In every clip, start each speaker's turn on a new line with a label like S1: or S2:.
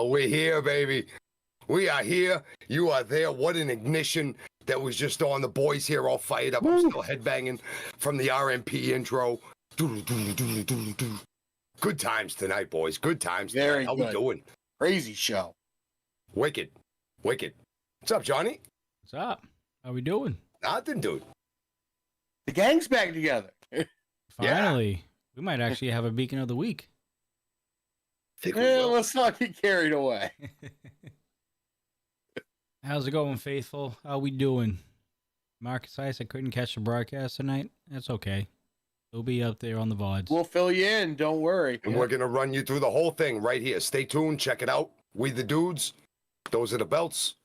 S1: We're here, baby. We are here. You are there. What an ignition that was just on. The boys here all fired up. I'm still headbanging from the RMP intro. Good times tonight, boys. Good times tonight.
S2: Very
S1: How
S2: good.
S1: we doing?
S2: Crazy show.
S1: Wicked. What's up, Johnny?
S3: What's up? How we doing?
S1: Nothing, dude.
S2: The gang's back together.
S3: Finally. We might actually have a beacon of the week.
S1: Think we will.
S2: Let's not get carried away.
S3: How's it going, faithful? How we doing? Marcus Ice, I couldn't catch the broadcast tonight. That's okay. It'll be up there on the VODs.
S2: We'll fill you in. Don't worry.
S1: And we're going to run you through the whole thing right here. Stay tuned. Check it out. We the dudes. Those are the belts.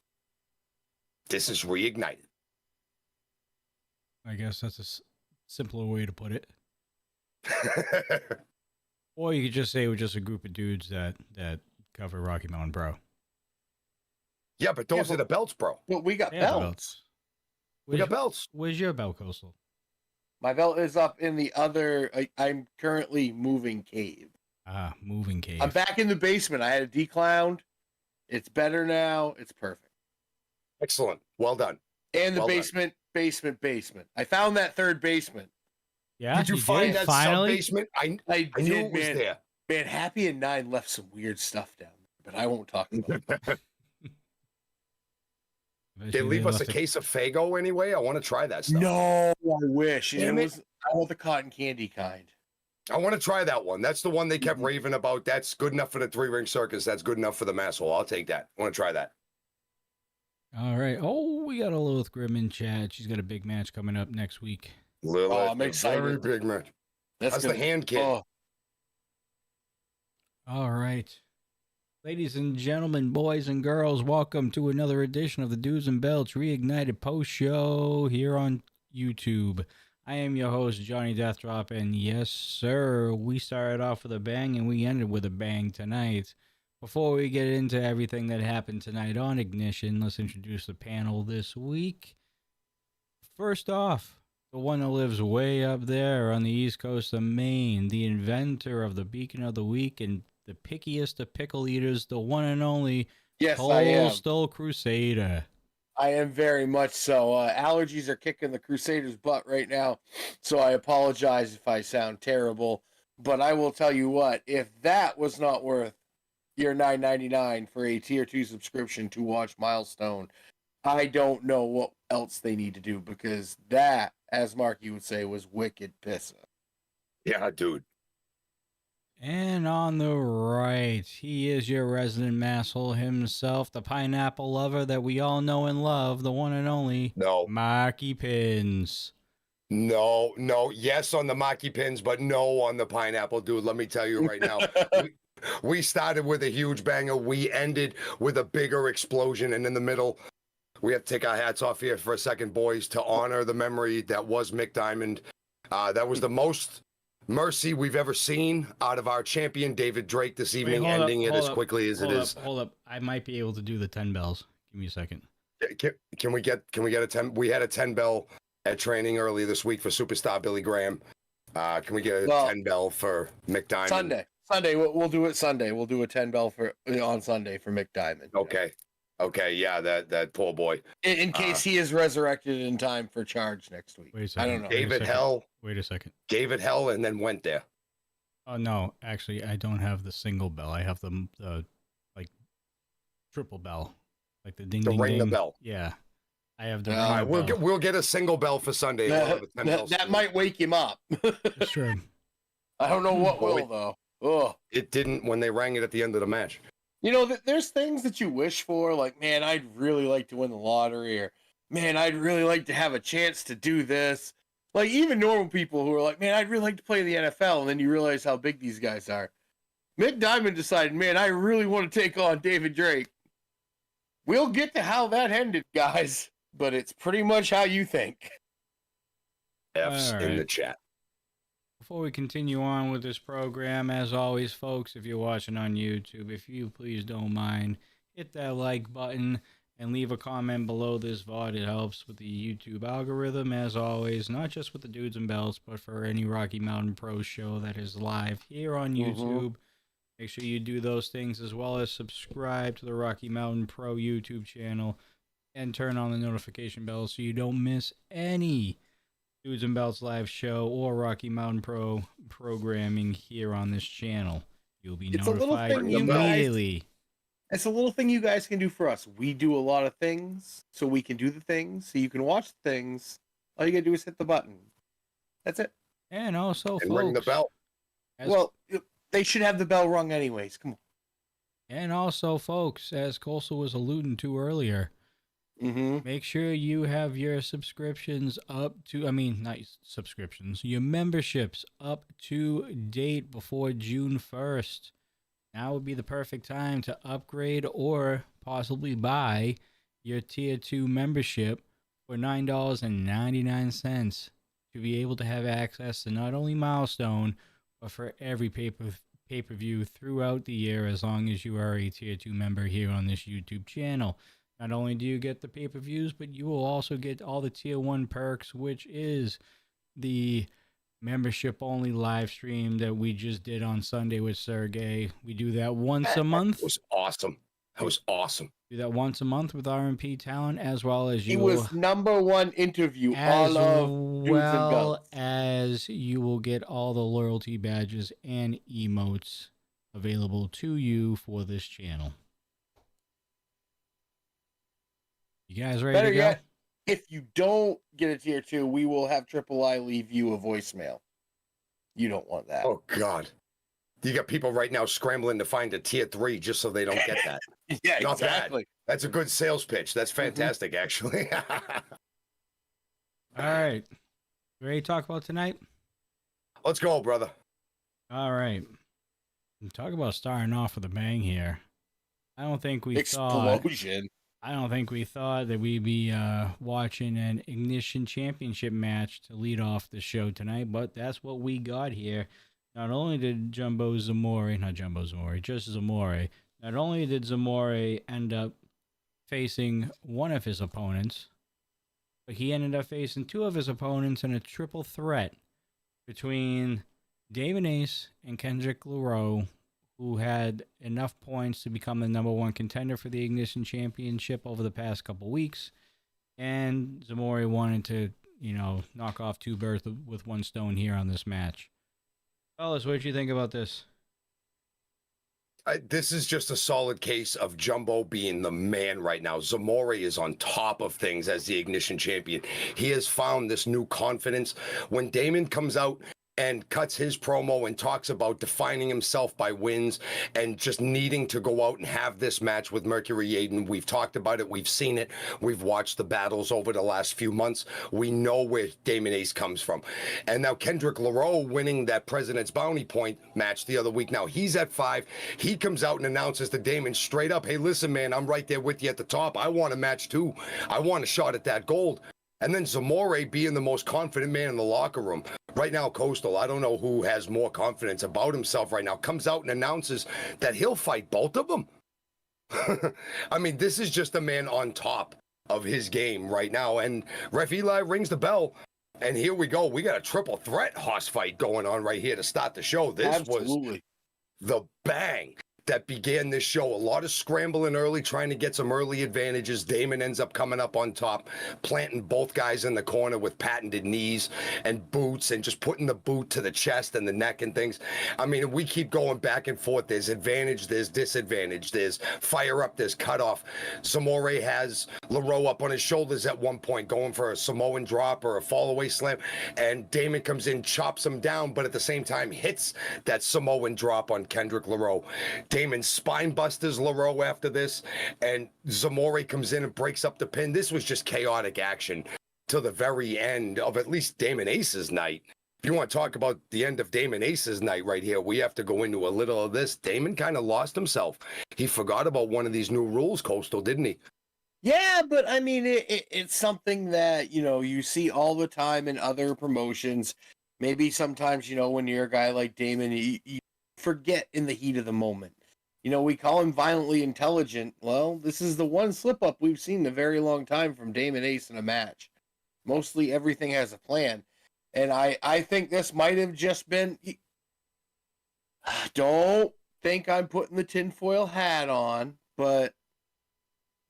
S1: This is Reignited.
S3: I guess that's a simpler way to put it. Or you could just say we're just a group of dudes that cover Rocky Mountain Pro.
S1: Yeah, but those are the belts, bro.
S2: But we got
S3: They have
S2: belts.
S1: We got belts.
S3: Where's your belt, Coastal?
S2: My belt is up in the other. I'm currently moving cave.
S3: Ah, moving cave.
S2: I'm back in the basement. I had it declowned. It's better now. It's perfect.
S1: Excellent. Well done.
S2: And the
S1: Well
S2: basement. I found that third basement.
S3: Yeah,
S1: Did you find that
S3: finally?
S1: sub-basement? I
S2: I
S1: knew
S2: did,
S1: it was
S2: man.
S1: there.
S2: Man, Happy and Nine left some weird stuff down there, but I won't talk about it.
S1: They leave us a case of Faygo anyway. I want to try that stuff.
S2: No, I wish.
S1: Damn it.
S2: I want the cotton candy kind.
S1: I want to try that one. That's the one they kept raving about. That's good enough for the 3-ring circus. That's good enough for the mass hole. I'll take that. I want to try that.
S3: All right. Oh, we got a Lilith Grimm in chat. She's got a big match coming up next week.
S1: Lilith,
S2: I'm excited.
S1: Very big match. That's the
S2: gonna-
S1: hand kid.
S2: Oh,
S3: All right. Ladies and gentlemen, boys and girls, welcome to another edition of the Dudes and Belts Reignited Post Show here on YouTube. I am your host, Johnny Deathdrop, and yes, sir, we started off with a bang and we ended with a bang tonight. Before we get into everything that happened tonight on Ignition, let's introduce the panel this week. First off, the one that lives way up there on the east coast of Maine, the inventor of the Beacon of the Week and the pickiest of pickle eaters, the one and only
S2: yes, I am.
S3: Coastal Crusader.
S2: I am very much so. Allergies are kicking the Crusaders' butt right now, so I apologize if I sound terrible. But I will tell you what, if that was not worth your $9.99 for a tier 2 subscription to watch Milestone, I don't know what else they need to do, because that, as Marky would say, was wicked pissa.
S1: Yeah, dude.
S3: And on the right, he is your resident masshole himself, the pineapple lover that we all know and love, the one and only
S1: No.
S3: Marky Pins.
S1: No. Yes on the Maki pins, but no on the pineapple, dude. Let me tell you right now. We started with a huge banger. We ended with a bigger explosion. And in the middle, we have to take our hats off here for a second, boys, to honor the memory that was Mick Diamond. That was the most mercy we've ever seen out of our champion, David Drake, this evening, ending it as quickly as it is.
S3: Hold up. I might be able to do the 10 bells. Give me a second.
S1: Can we get a 10? We had a 10 bell at training earlier this week for superstar Billy Graham. Can we get a 10 bell for Mick Diamond?
S2: Sunday, we'll do it Sunday. We'll do a 10 bell on Sunday for Mick Diamond.
S1: Okay, yeah, that poor boy.
S2: In case he is resurrected in time for charge next week.
S3: Wait a second.
S2: I don't know.
S1: David Hell.
S3: Wait a second.
S1: Gave it hell and then went there.
S3: Oh, no. Actually, I don't have the single bell. I have the like, triple bell. Like the ding,
S1: To
S3: ding,
S1: ring the
S3: ding.
S1: bell.
S3: Yeah. I have the
S1: All right,
S3: ring bell.
S1: we'll get a single bell for Sunday.
S2: That might wake him up.
S3: It's true.
S2: I don't know what will, though. Oh,
S1: It didn't when they rang it at the end of the match.
S2: you know, there's things that you wish for, like, man, I'd really like to win the lottery, or man, I'd really like to have a chance to do this. Like, even normal people who are like, man, I'd really like to play in the NFL, and then you realize how big these guys are. Mick Diamond decided, man, I really want to take on David Drake. We'll get to how that ended, guys, but it's pretty much how you think.
S1: F's
S3: All
S1: in the
S3: right.
S1: chat.
S3: Before we continue on with this program, as always, folks, if you're watching on YouTube, if you please don't mind, hit that like button and leave a comment below this VOD. It helps with the YouTube algorithm, as always, not just with the Dudes and Belts, but for any Rocky Mountain Pro show that is live here on YouTube. Make sure you do those things, as well as subscribe to the Rocky Mountain Pro YouTube channel and turn on the notification bell so you don't miss any Dudes and Belts live show or Rocky Mountain Pro programming here on this channel. You'll be
S2: It's a little
S3: notified
S2: thing you guys-
S3: immediately.
S2: It's a little thing you guys can do for us. We do a lot of things, so we can do the things, so you can watch the things. All you gotta do is hit the button. That's it.
S3: And also,
S1: And
S3: folks,
S1: ring the bell.
S2: Well, they should have the bell rung anyways. Come on.
S3: And also, folks, as Coastal was alluding to earlier, make sure you have your subscriptions up to, not subscriptions, your memberships up to date before June 1st. Now would be the perfect time to upgrade or possibly buy your Tier 2 membership for $9.99 to be able to have access to not only Milestone, but for every pay-per-view throughout the year, as long as you are a Tier 2 member here on this YouTube channel. Not only do you get the pay-per-views, but you will also get all the Tier 1 perks, which is the membership-only live stream that we just did on Sunday with Sergey. We do that once a month.
S1: It was awesome. That was awesome.
S3: Do that once a month with RMP Talent, as well as
S2: He
S3: you
S2: was
S3: will,
S2: #1 interview
S3: as
S2: all of Dudes and
S3: well
S2: Belts.
S3: as you will get all the loyalty badges and emotes available to you for this channel. You guys ready
S2: Better
S3: to go?
S2: yet, if you don't get a Tier 2, we will have Triple I leave you a voicemail. You don't want that.
S1: Oh, God. You got people right now scrambling to find a Tier 3 just so they don't get that.
S2: Yeah,
S1: Not
S2: exactly.
S1: bad. That's a good sales pitch. That's fantastic, actually.
S3: All right. Ready to talk about tonight?
S1: Let's go, brother.
S3: All right. Talk about starting off with a bang here. I don't think we thought
S2: Explosion.
S3: that we'd be watching an Ignition Championship match to lead off the show tonight, but that's what we got here. Not only did just Zamore, not only did Zamore end up facing one of his opponents, but he ended up facing two of his opponents in a triple threat between Damon Ace and Kendrick LaRoe, who had enough points to become the #1 contender for the Ignition Championship over the past couple weeks. And Zamore wanted to, knock off two birds with one stone here on this match. Fellas, what did you think about this?
S1: This is just a solid case of Jumbo being the man right now. Zamore is on top of things as the Ignition champion. He has found this new confidence. When Damon comes out and cuts his promo and talks about defining himself by wins and just needing to go out and have this match with Mercury Aiden. We've talked about it. We've seen it. We've watched the battles over the last few months. We know where Damon Ace comes from. And now Kendrick LaRoe winning that President's Bounty Point match the other week. Now he's at 5. He comes out and announces to Damon straight up, hey, listen, man, I'm right there with you at the top. I want a match too. I want a shot at that gold. And then Zamore being the most confident man in the locker room. Right now, Coastal, I don't know who has more confidence about himself right now, comes out and announces that he'll fight both of them. I mean, this is just a man on top of his game right now. And Ref Eli rings the bell. And here we go. We got a triple threat hoss fight going on right here to start the show. This was the bang that began this show. A lot of scrambling early, trying to get some early advantages. Damon ends up coming up on top, planting both guys in the corner with patented knees and boots and just putting the boot to the chest and the neck and things. I mean, we keep going back and forth. There's advantage, there's disadvantage, there's fire up, there's cut off. Zamore has LaRoe up on his shoulders at one point, going for a Samoan drop or a fall-away slam, and Damon comes in, chops him down, but at the same time hits that Samoan drop on Kendrick LaRoe. Damon spine busters LaRoe after this, and Zamore comes in and breaks up the pin. This was just chaotic action till the very end of at least Damon Ace's night. If you want to talk about the end of Damon Ace's night right here, we have to go into a little of this. Damon kind of lost himself. He forgot about one of these new rules, Coastal, didn't he?
S2: Yeah, but I mean, it's something that, you see all the time in other promotions. Maybe sometimes, when you're a guy like Damon, you forget in the heat of the moment. We call him violently intelligent. Well, this is the one slip-up we've seen in a very long time from Damon Ace in a match. Mostly everything has a plan. And I think this might have just been... Don't think I'm putting the tinfoil hat on, but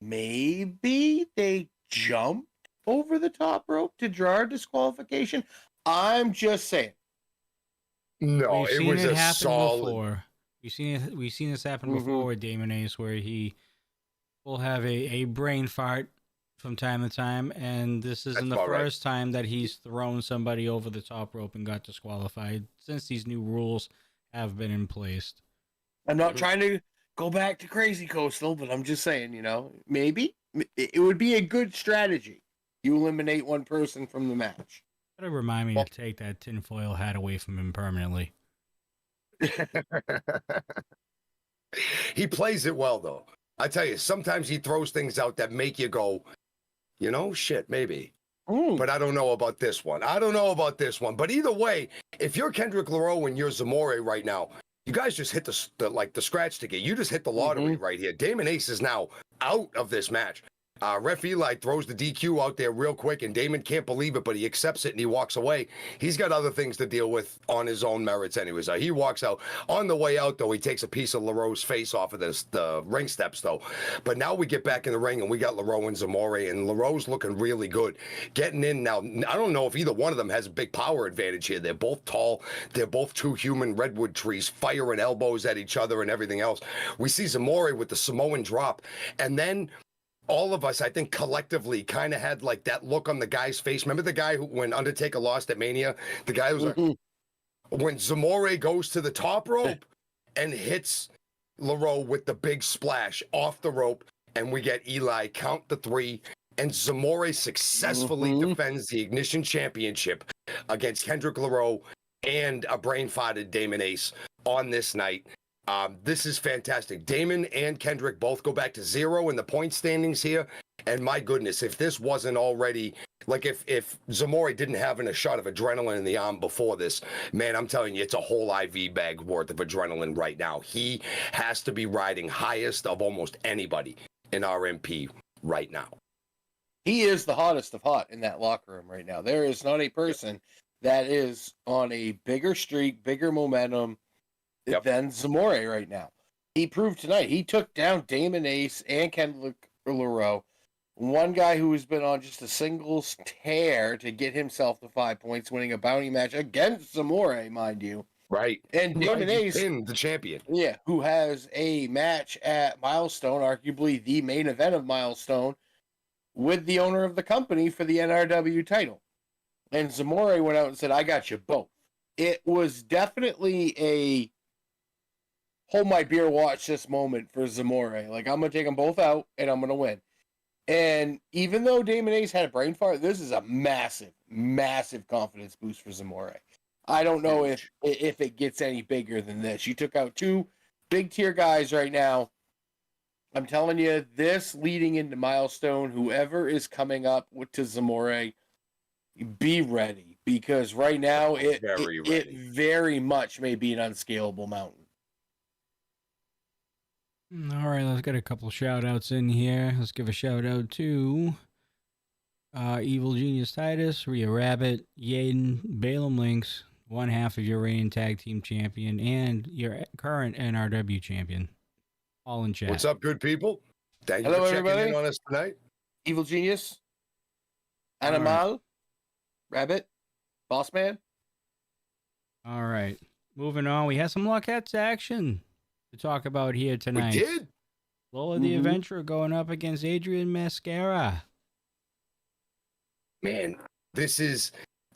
S2: maybe they jumped over the top rope to draw a disqualification. I'm just saying.
S1: No,
S3: We've
S1: it
S3: seen
S1: was
S3: it
S1: a
S3: happen
S1: solid.
S3: before. We've seen this happen
S2: Mhm.
S3: before with Damon Ace, where he will have a brain fart from time to time, and this isn't
S1: That's
S3: the
S1: about right.
S3: first time that he's thrown somebody over the top rope and got disqualified since these new rules have been in place.
S2: I'm not trying to go back to Crazy Coastal, but I'm just saying, maybe it would be a good strategy. You eliminate one person from the match.
S3: Gotta remind me to take that tinfoil hat away from him permanently.
S1: He plays it well, though. I tell you, sometimes he throws things out that make you go, shit, maybe. But I don't know about this one. But either way, if you're Kendrick LaRoe and you're Zamore right now, you guys just hit the scratch ticket. You just hit the lottery right here. Damon Ace is now out of this match. Ref Eli throws the DQ out there real quick, and Damon can't believe it, but he accepts it and he walks away. He's got other things to deal with on his own merits anyways. He walks out. On the way out, though, he takes a piece of LaRoe's face off of the ring steps, though. But now we get back in the ring, and we got LaRoe and Zamore, and LaRoe's looking really good. Getting in now, I don't know if either one of them has a big power advantage here. They're both tall. They're both two human redwood trees, firing elbows at each other and everything else. We see Zamore with the Samoan drop, and then all of us, I think, collectively kind of had like that look on the guy's face. Remember the guy when Undertaker lost at Mania? The guy who was like, when Zamore goes to the top rope and hits LaRoe with the big splash off the rope, and we get Eli count the 3, and Zamore successfully defends the Ignition Championship against Kendrick LaRoe and a brain-farted Damon Ace on this night. This is fantastic. Damon and Kendrick both go back to 0 in the point standings here. And my goodness, if this wasn't already, like if Zamore didn't have a shot of adrenaline in the arm before this, man, I'm telling you, it's a whole IV bag worth of adrenaline right now. He has to be riding highest of almost anybody in RMP right now.
S2: He is the hottest of hot in that locker room right now. There is not a person that is on a bigger streak, bigger momentum than Zamore right now. He proved tonight. He took down Damon Ace and Kendrick LaRoe. One guy who has been on just a singles tear to get himself to 5 points, winning a bounty match against Zamore, mind you.
S1: Right.
S2: And Damon Ace,
S1: the champion.
S2: Yeah, who has a match at Milestone, arguably the main event of Milestone, with the owner of the company for the NRW title. And Zamore went out and said, I got you both. It was definitely a hold my beer, watch this moment for Zamore. Like, I'm going to take them both out, and I'm going to win. And even though Damon Ace had a brain fart, this is a massive, massive confidence boost for Zamore. I don't know if it gets any bigger than this. You took out 2 big-tier guys right now. I'm telling you, this leading into Milestone, whoever is coming up to Zamore, be ready. Because right now, it very much may be an unscalable mountain.
S3: All right, let's get a couple shout outs in here. Let's give a shout out to Evil Genius Titus, Rhea Rabbit, Yaden, Balaam Lynx, one half of your reigning tag team champion, and your current NRW champion. All in chat.
S1: What's up, good people? Thank you
S2: Hello,
S1: for checking
S2: everybody.
S1: in on us tonight.
S2: Evil Genius, Animal, Rabbit, Boss Man.
S3: All right, moving on. We have some Lockettes action to talk about here tonight.
S1: We did.
S3: Lola the Adventurer going up against Adrian Mascara.
S1: Man,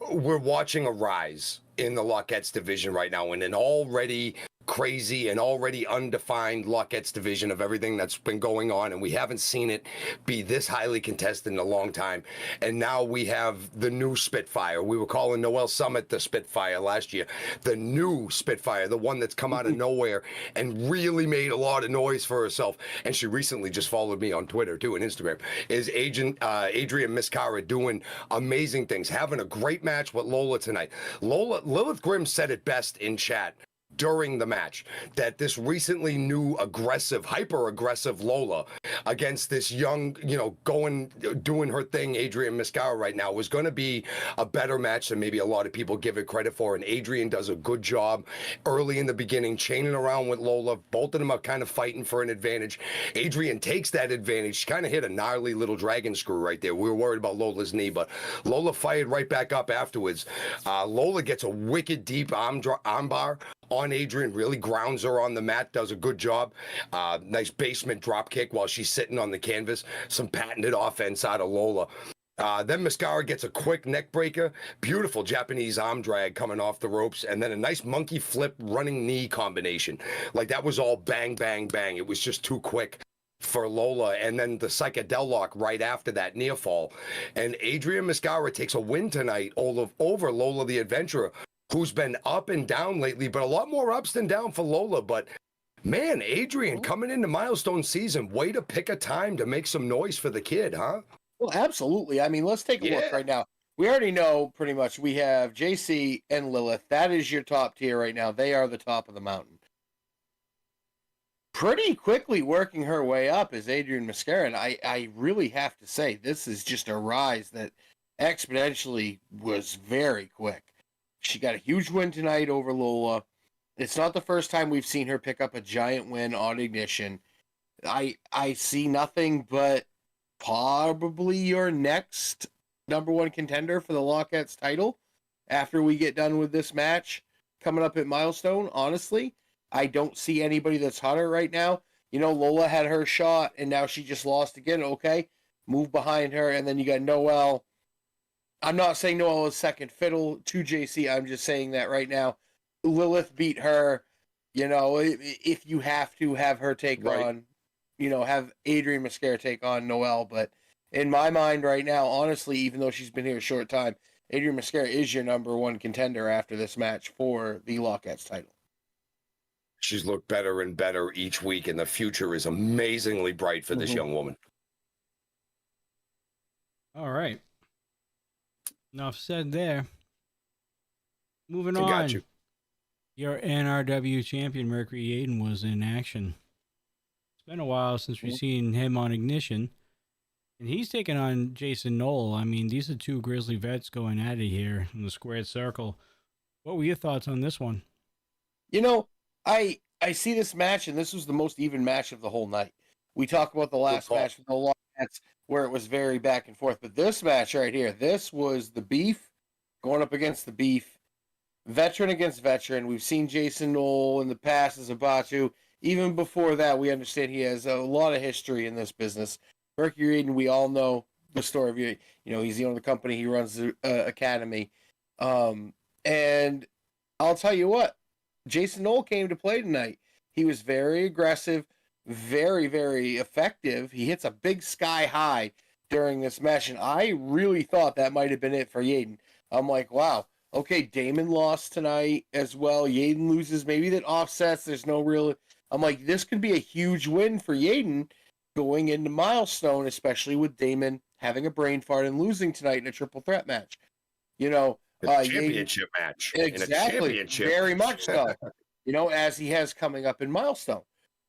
S1: we're watching a rise in the Lockettes division right now, in an already crazy and already undefined Lockettes division of everything that's been going on, and we haven't seen it be this highly contested in a long time. And now we have the new Spitfire. We were calling Noelle Summit the Spitfire last year. The new Spitfire, the one that's come out of nowhere and really made a lot of noise for herself. And she recently just followed me on Twitter too and Instagram. Is Adrian Mascara doing amazing things, having a great match with Lola tonight. Lilith Grimm said it best in chat during the match that this recently new hyper aggressive Lola against this young, doing her thing, Adrian Mascara right now was going to be a better match than maybe a lot of people give it credit for. And Adrian does a good job early in the beginning, chaining around with Lola. Both of them are kind of fighting for an advantage. Adrian takes that advantage. She kind of hit a gnarly little dragon screw right there. We were worried about Lola's knee, but Lola fired right back up afterwards. Lola gets a wicked deep arm bar on Adrian, really grounds her on the mat, does a good job. Nice basement drop kick while she's sitting on the canvas. Some patented offense out of Lola. Then Mascara gets a quick neck breaker, beautiful Japanese arm drag coming off the ropes, and then a nice monkey flip running knee combination. Like that was all bang, bang, bang. It was just too quick for Lola, and then the psychedel lock right after that near fall. And Adrian Mascara takes a win tonight over Lola the Adventurer, who's been up and down lately, but a lot more ups than down for Lola. But man, Adrian coming into Milestone season, way to pick a time to make some noise for the kid, huh?
S2: Well, absolutely. I mean, let's take a look right now. We already know pretty much we have JC and Lilith. That is your top tier right now. They are the top of the mountain. Pretty quickly working her way up is Adrian Mascara. And I really have to say, this is just a rise that exponentially was very quick. She got a huge win tonight over Lola. It's not the first time we've seen her pick up a giant win on Ignition. I see nothing but probably your next number one contender for the Lockettes title after we get done with this match coming up at Milestone. Honestly, I don't see anybody that's hotter right now. Lola had her shot and now she just lost again. Okay, move behind her. And then you got Noelle. I'm not saying Noelle is second fiddle to JC. I'm just saying that right now. Lilith beat her. If you have to have her take on, have Adrian Mascara take on Noelle. But in my mind right now, honestly, even though she's been here a short time, Adrian Mascara is your number one contender after this match for the Lockettes title.
S1: She's looked better and better each week, and the future is amazingly bright for this young woman.
S3: All right. Enough said there. Moving on.
S1: Got you.
S3: Your NRW champion, Mercury Yaden, was in action. It's been a while since we've seen him on Ignition. And he's taking on Jason Knoll. I mean, these are two Grizzly vets going at it here in the squared circle. What were your thoughts on this one?
S2: I see this match, and this was the most even match of the whole night. We talk about the last match with the Lockettes, where it was very back and forth. But this match right here, this was the beef going up against the beef. Veteran against veteran. We've seen Jason Knoll in the past as a Batu. Even before that, we understand he has a lot of history in this business. Mercury Yaden, we all know the story of he's the owner of the company. He runs the academy. And I'll tell you what, Jason Knoll came to play tonight. He was very aggressive, very, very effective. He hits a big sky high during this match, and I really thought that might have been it for Yaden. I'm like, wow, okay, Damon lost tonight as well. Yaden loses. Maybe that offsets. There's no real... I'm like, this could be a huge win for Yaden going into Milestone, especially with Damon having a brain fart and losing tonight in a triple threat match.
S1: Championship match.
S2: Exactly. Very much so. As he has coming up in Milestone.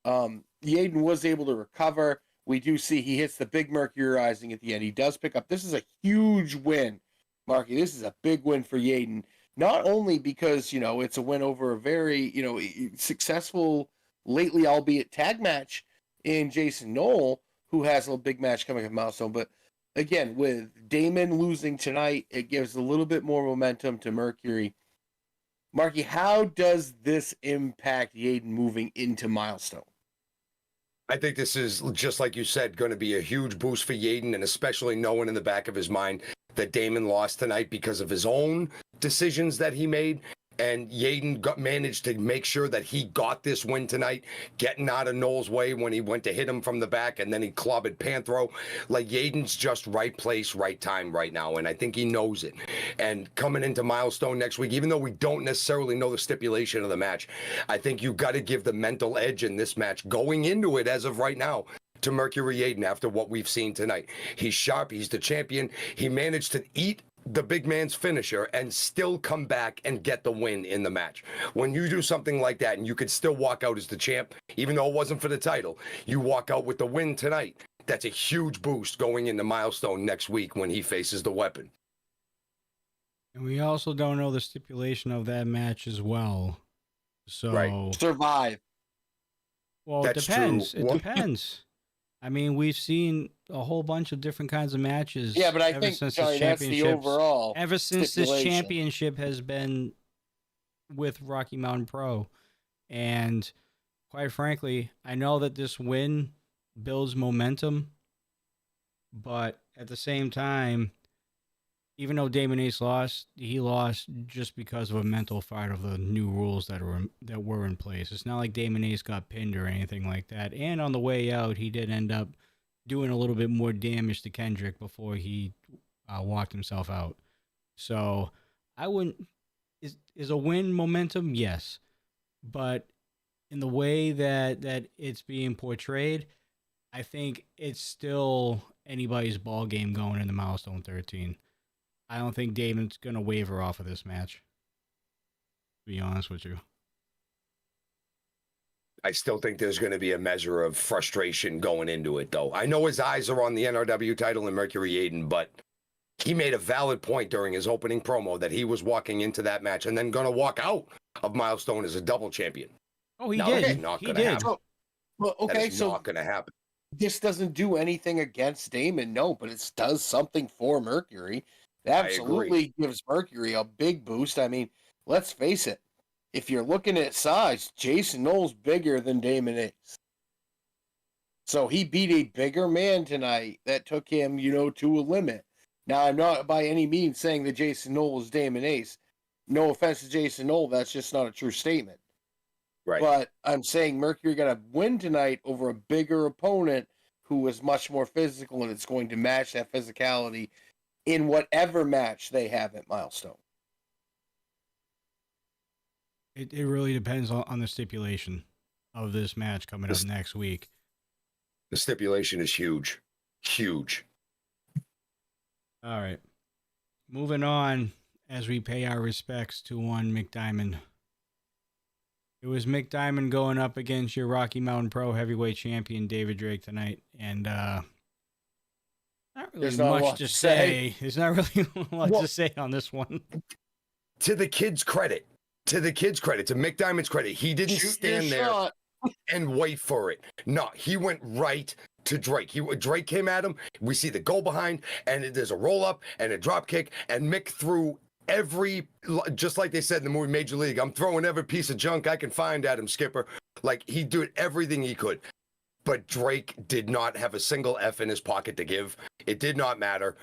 S2: Yaden was able to recover. We do see he hits the big Mercury Rising at the end. He does pick up. This is a huge win, Marky. This is a big win for Yaden. Not only because, it's a win over a very, successful, lately, albeit tag match in Jason Knoll, who has a big match coming up in Milestone, but again, with Damon losing tonight, it gives a little bit more momentum to Mercury. Marky, how does this impact Yaden moving into Milestone?
S1: I think this is, just like you said, going to be a huge boost for Yaden, and especially knowing in the back of his mind that Damon lost tonight because of his own decisions that he made. And Yaden managed to make sure that he got this win tonight, getting out of Knoll's way when he went to hit him from the back, and then he clobbered Panthro. Like, Yaden's just right place, right time right now, and I think he knows it. And coming into Milestone next week, even though we don't necessarily know the stipulation of the match, I think you've got to give the mental edge in this match going into it as of right now to Mercury Yaden after what we've seen tonight. He's sharp. He's the champion. He managed to eat the big man's finisher and still come back and get the win in the match. When you do something like that and you could still walk out as the champ, even though it wasn't for the title, you walk out with the win tonight. That's a huge boost going into Milestone next week when he faces the Weapon.
S3: And we also don't know the stipulation of that match as well. So
S1: Right.
S2: Survive.
S3: Well,
S1: That's
S3: it depends.
S1: true.
S3: It depends. I mean, we've seen a whole bunch of different kinds of matches.
S2: Yeah, but I
S3: ever
S2: think,
S3: since
S2: Johnny,
S3: this
S2: that's the
S3: championships-
S2: overall
S3: Ever since this
S2: stipulation.
S3: championship has been with Rocky Mountain Pro, and quite frankly, I know that this win builds momentum, but at the same time, even though Damon Ace lost, he lost just because of a mental fight of the new rules that were in place. It's not like Damon Ace got pinned or anything like that. And on the way out, he did end up doing a little bit more damage to Kendrick before he walked himself out. So I wouldn't. Is a win momentum? Yes, but in the way that it's being portrayed, I think it's still anybody's ball game going into Milestone 13. I don't think Damon's going to waver off of this match, to be honest with you.
S1: I still think there's going to be a measure of frustration going into it, though. I know his eyes are on the NRW title and Mercury Aiden, but he made a valid point during his opening promo that he was walking into that match and then going to walk out of Milestone as a double champion.
S3: Oh, he
S1: No,
S3: did.
S1: it's not
S3: He
S1: gonna
S3: did.
S1: happen.
S2: Well,
S1: That
S2: okay,
S1: is
S2: so
S1: not going to happen.
S2: this doesn't do anything against Damon, no, but it does something for Mercury. It
S1: I agree.
S2: absolutely gives Mercury a big boost. I mean, let's face it. If you're looking at size, Jason Knowles bigger than Damon Ace. So he beat a bigger man tonight that took him, to a limit. Now, I'm not by any means saying that Jason Knowles is Damon Ace. No offense to Jason Knowles, that's just not a true statement.
S1: Right.
S2: But I'm saying Mercury got to win tonight over a bigger opponent who was much more physical, and it's going to match that physicality in whatever match they have at Milestone.
S3: It really depends on the stipulation of this match coming up
S1: This-
S3: next week.
S1: The stipulation is huge. Huge.
S3: All right. Moving on as we pay our respects to one McDiamond. It was Mick Diamond going up against your Rocky Mountain Pro heavyweight champion, David Drake, tonight. And not really
S2: There's not a
S3: much
S2: lot
S3: to
S2: to
S3: say. There's not really much
S1: Well-
S3: to say on this one.
S1: To the kid's credit, to Mick Diamond's credit, he didn't
S2: Shoot your
S1: stand there
S2: shot.
S1: and wait for it. No, he went right to Drake. Drake came at him. We see the go behind, and there's a roll up and a drop kick, and Mick threw just like they said in the movie Major League, I'm throwing every piece of junk I can find at him, Skipper. Like, he did everything he could. But Drake did not have a single F in his pocket to give. It did not matter.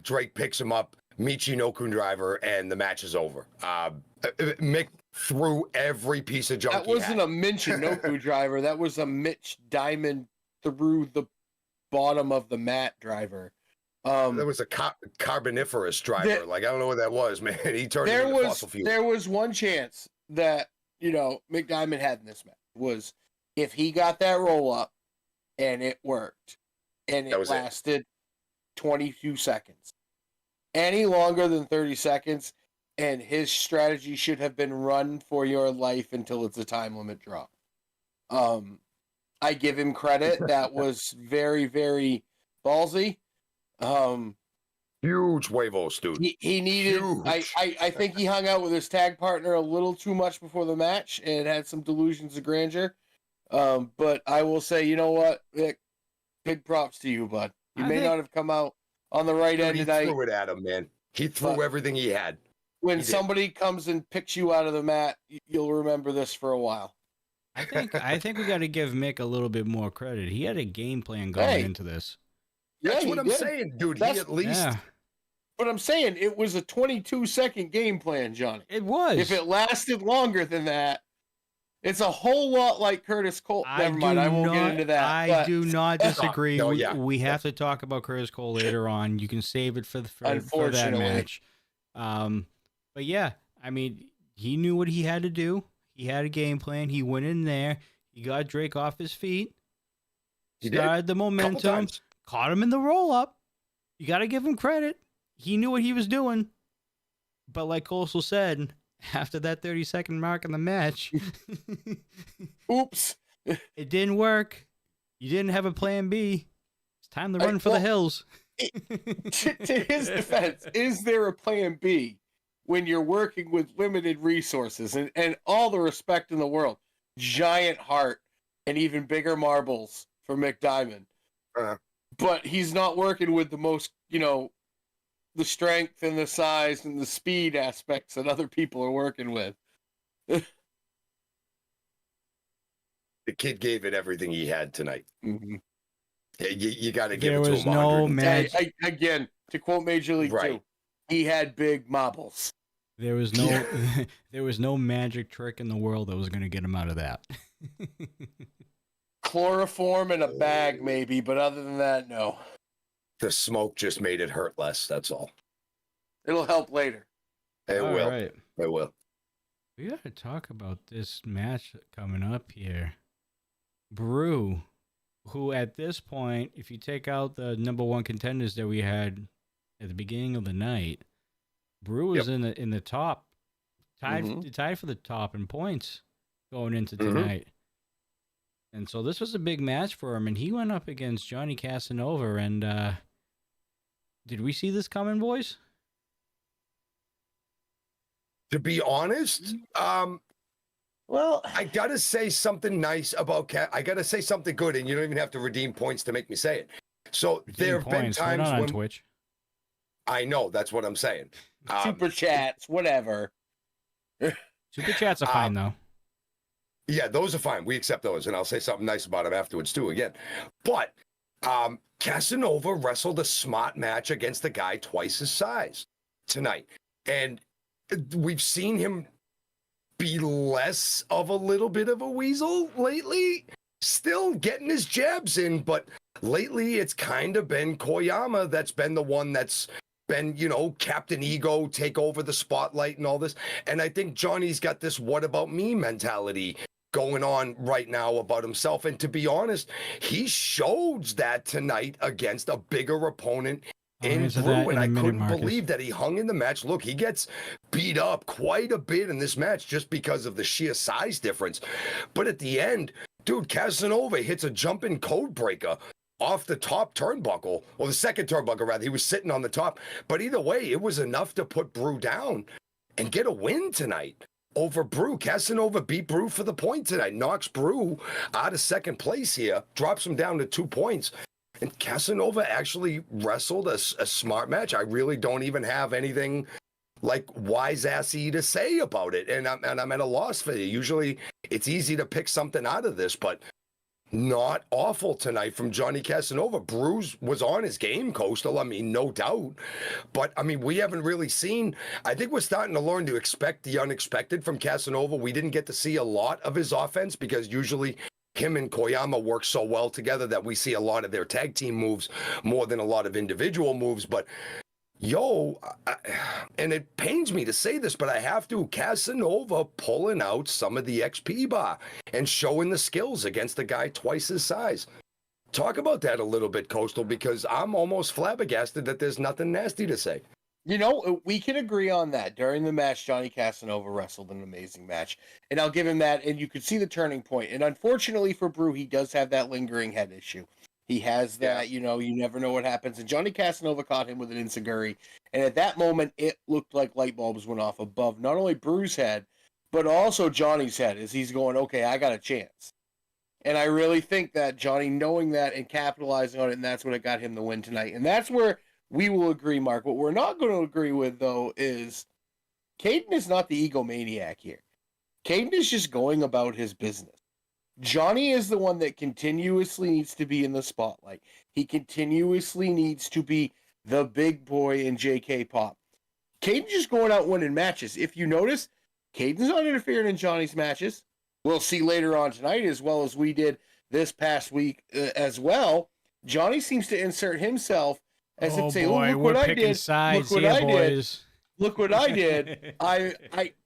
S1: Drake picks him up, Michinoku driver, and the match is over. Mick threw every pice of junk
S2: That
S1: he
S2: wasn't
S1: had.
S2: a Michinoku driver. That was a Mitch Diamond through the bottom of the mat driver.
S1: There was a carboniferous driver. I don't know what that was, man. He turned it into fossil fuel.
S2: There was one chance that, Mick Diamond had in this match was if he got that roll up and it worked and it lasted 22 seconds. Any longer than 30 seconds, and his strategy should have been run for your life until it's a time limit drop. I give him credit. That was very, very ballsy.
S1: Huge huevos, dude.
S2: He needed.
S1: Huge.
S2: I think he hung out with his tag partner a little too much before the match and had some delusions of grandeur. But I will say, you know what, Vic, big props to you, bud. You may not have come out on the right end
S1: He
S2: tonight.
S1: threw it at him, man. He threw everything he had.
S2: When
S1: He did.
S2: somebody comes and picks you out of the mat, you'll remember this for a while.
S3: I think we got to give Mick a little bit more credit. He had a game plan going into this.
S1: That's
S2: Yeah,
S1: what
S2: he
S1: I'm
S2: did.
S1: saying, dude.
S2: That's-
S1: He at least
S3: Yeah,
S2: But I'm saying it was a 22-second game plan, Johnny.
S3: it was.
S2: If it lasted longer than that, it's a whole lot like Curtis Cole. Never mind, I won't get into that.
S3: I
S2: but
S3: do not disagree.
S1: No,
S3: we,
S1: yeah.
S3: we have to talk about Curtis Cole later on. You can save it for that
S2: Unfortunately.
S3: match. But yeah, I mean, he knew what he had to do. He had a game plan. He went in there. He got Drake off his feet.
S1: He did.
S3: Started the
S1: Couple
S3: momentum.
S1: times.
S3: Caught him in the roll up. You got to give him credit. he knew what he was doing. But like Coastal said, after that 30-second mark in the match,
S2: Oops.
S3: it didn't work. You didn't have a plan B. It's time to run for the hills.
S2: To his defense, is there a plan B when you're working with limited resources and all the respect in the world? Giant heart and even bigger marbles for Mick Diamond. But he's not working with the most, the strength and the size and the speed aspects that other people are working with.
S1: The kid gave it everything he had tonight.
S2: Mm-hmm.
S1: You got to give
S3: There
S1: it to
S3: was
S1: him.
S3: no
S1: 110.
S3: magic.
S2: Again, to quote Major League
S1: Right.
S2: 2, he had big marbles.
S3: There was no there was no magic trick in the world that was going to get him out of that.
S2: Chloroform in a bag, maybe, but other than that, no.
S1: The smoke just made it hurt less. That's all.
S2: It'll help later.
S1: It
S3: All
S1: will.
S3: right.
S1: It will.
S3: We got to talk about this match coming up here. Brew, who at this point, if you take out the number one contenders that we had at the beginning of the night, Brew is in the top, tied for the top in points going into tonight. And so this was a big match for him, and he went up against Johnny Casanova. And did we see this coming, boys?
S1: To be honest,
S2: Well,
S1: I gotta say something nice about I gotta say something good, and you don't even have to redeem points to make me say it. So there have been times
S3: on
S1: when
S3: Twitch.
S1: I know that's what I'm saying.
S2: super chats, whatever.
S3: Super chats are fine though.
S1: Yeah, those are fine. We accept those, and I'll say something nice about him afterwards too. Again, but Casanova wrestled a smart match against a guy twice his size tonight, and we've seen him be less of a little bit of a weasel lately. Still getting his jabs in, but lately it's kind of been Koyama that's been the one that's been, Captain Ego, take over the spotlight and all this. And I think Johnny's got this what about me mentality going on right now about himself. And to be honest, he showed that tonight against a bigger opponent in Brew, and I couldn't believe that he hung in the match. Look, he gets beat up quite a bit in this match just because of the sheer size difference. But at the end, dude, Casanova hits a jumping code breaker off the top turnbuckle, or the second turnbuckle, rather. He was sitting on the top. But either way, it was enough to put Brew down and get a win tonight over Brew. Casanova beat Brew for the point tonight, knocks Brew out of second place here, drops him down to 2 points. And Casanova actually wrestled a smart match. I really don't even have anything like wise-assy to say about it. And I'm at a loss for you. Usually it's easy to pick something out of this, but not awful tonight from Johnny Casanova. Bruce was on his game, Coastal. I mean, no doubt. But, I mean, we haven't really seen... I think we're starting to learn to expect the unexpected from Casanova. We didn't get to see a lot of his offense because usually him and Koyama work so well together that we see a lot of their tag team moves more than a lot of individual moves. But, and it pains me to say this, but I have to, Casanova pulling out some of the XP bar and showing the skills against a guy twice his size. Talk about that a little bit, Coastal, because I'm almost flabbergasted that there's nothing nasty to say.
S2: We can agree on that. During the match, Johnny Casanova wrestled an amazing match. And I'll give him that. And you could see the turning point. And unfortunately for Brew, he does have that lingering head issue. He has that, you never know what happens. And Johnny Casanova caught him with an enziguri. And at that moment, it looked like light bulbs went off above not only Brew's head, but also Johnny's head as he's going, okay, I got a chance. And I really think that Johnny knowing that and capitalizing on it, and that's what got him the win tonight. And that's where we will agree, Mark. What we're not going to agree with, though, is Caden is not the egomaniac here. Caden is just going about his business. Johnny is the one that continuously needs to be in the spotlight. He continuously needs to be the big boy in JK Pop. Caden's just going out winning matches. If you notice, Caden's not interfering in Johnny's matches. We'll see later on tonight, as well as we did this past week as well. Johnny seems to insert himself as if say,
S3: boy,
S2: look what I did.
S3: Sides
S2: look what
S3: here,
S2: I
S3: boys.
S2: did. Look what I did.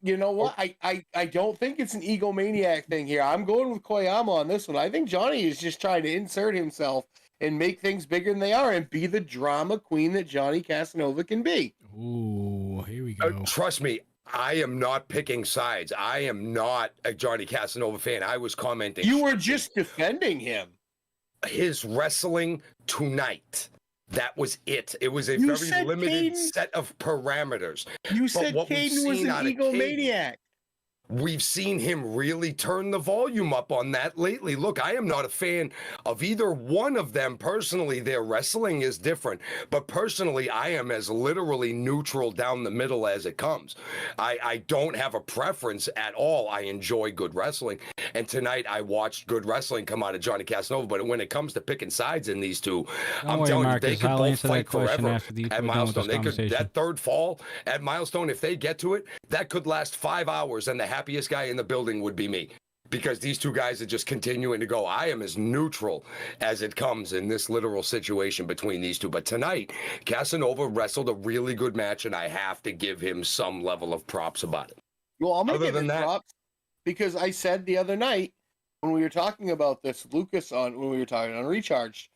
S2: You know what? I don't think it's an egomaniac thing here. I'm going with Koyama on this one. I think Johnny is just trying to insert himself and make things bigger than they are and be the drama queen that Johnny Casanova can be.
S3: Ooh, here we go.
S1: Trust me, I am not picking sides. I am not a Johnny Casanova fan. I was commenting.
S2: You were just defending him.
S1: His wrestling tonight. That was it. It was a
S2: You
S1: very
S2: said
S1: limited
S2: Caden-
S1: set of parameters.
S2: You said
S1: what we've
S2: Caden was
S1: seen
S2: an
S1: out of
S2: egomaniac.
S1: We've seen him really turn the volume up on that lately. Look, I am not a fan of either one of them personally. Their wrestling is different, but personally, I am as literally neutral down the middle as it comes. I don't have a preference at all. I enjoy good wrestling, and tonight I watched good wrestling come out of Johnny Casanova. But when it comes to picking sides in these two,
S3: Don't
S1: I'm
S3: worry,
S1: telling
S3: Marcus,
S1: you, they could
S3: I'll
S1: both
S3: answer that
S1: fight
S3: question
S1: forever
S3: after we're
S1: at
S3: done with
S1: Milestone.
S3: this
S1: They could
S3: conversation.
S1: that third fall at Milestone, if they get to it, that could last 5 hours, and the happiest guy in the building would be me, because these two guys are just continuing to go. I am as neutral as it comes in this literal situation between these two. But tonight, Casanova wrestled a really good match, and I have to give him some level of props about it.
S2: Well, I'm going to
S1: Other
S2: give
S1: than
S2: it
S1: that-
S2: props because I said the other night when we were talking about this, Lucas, when we were talking on Recharged,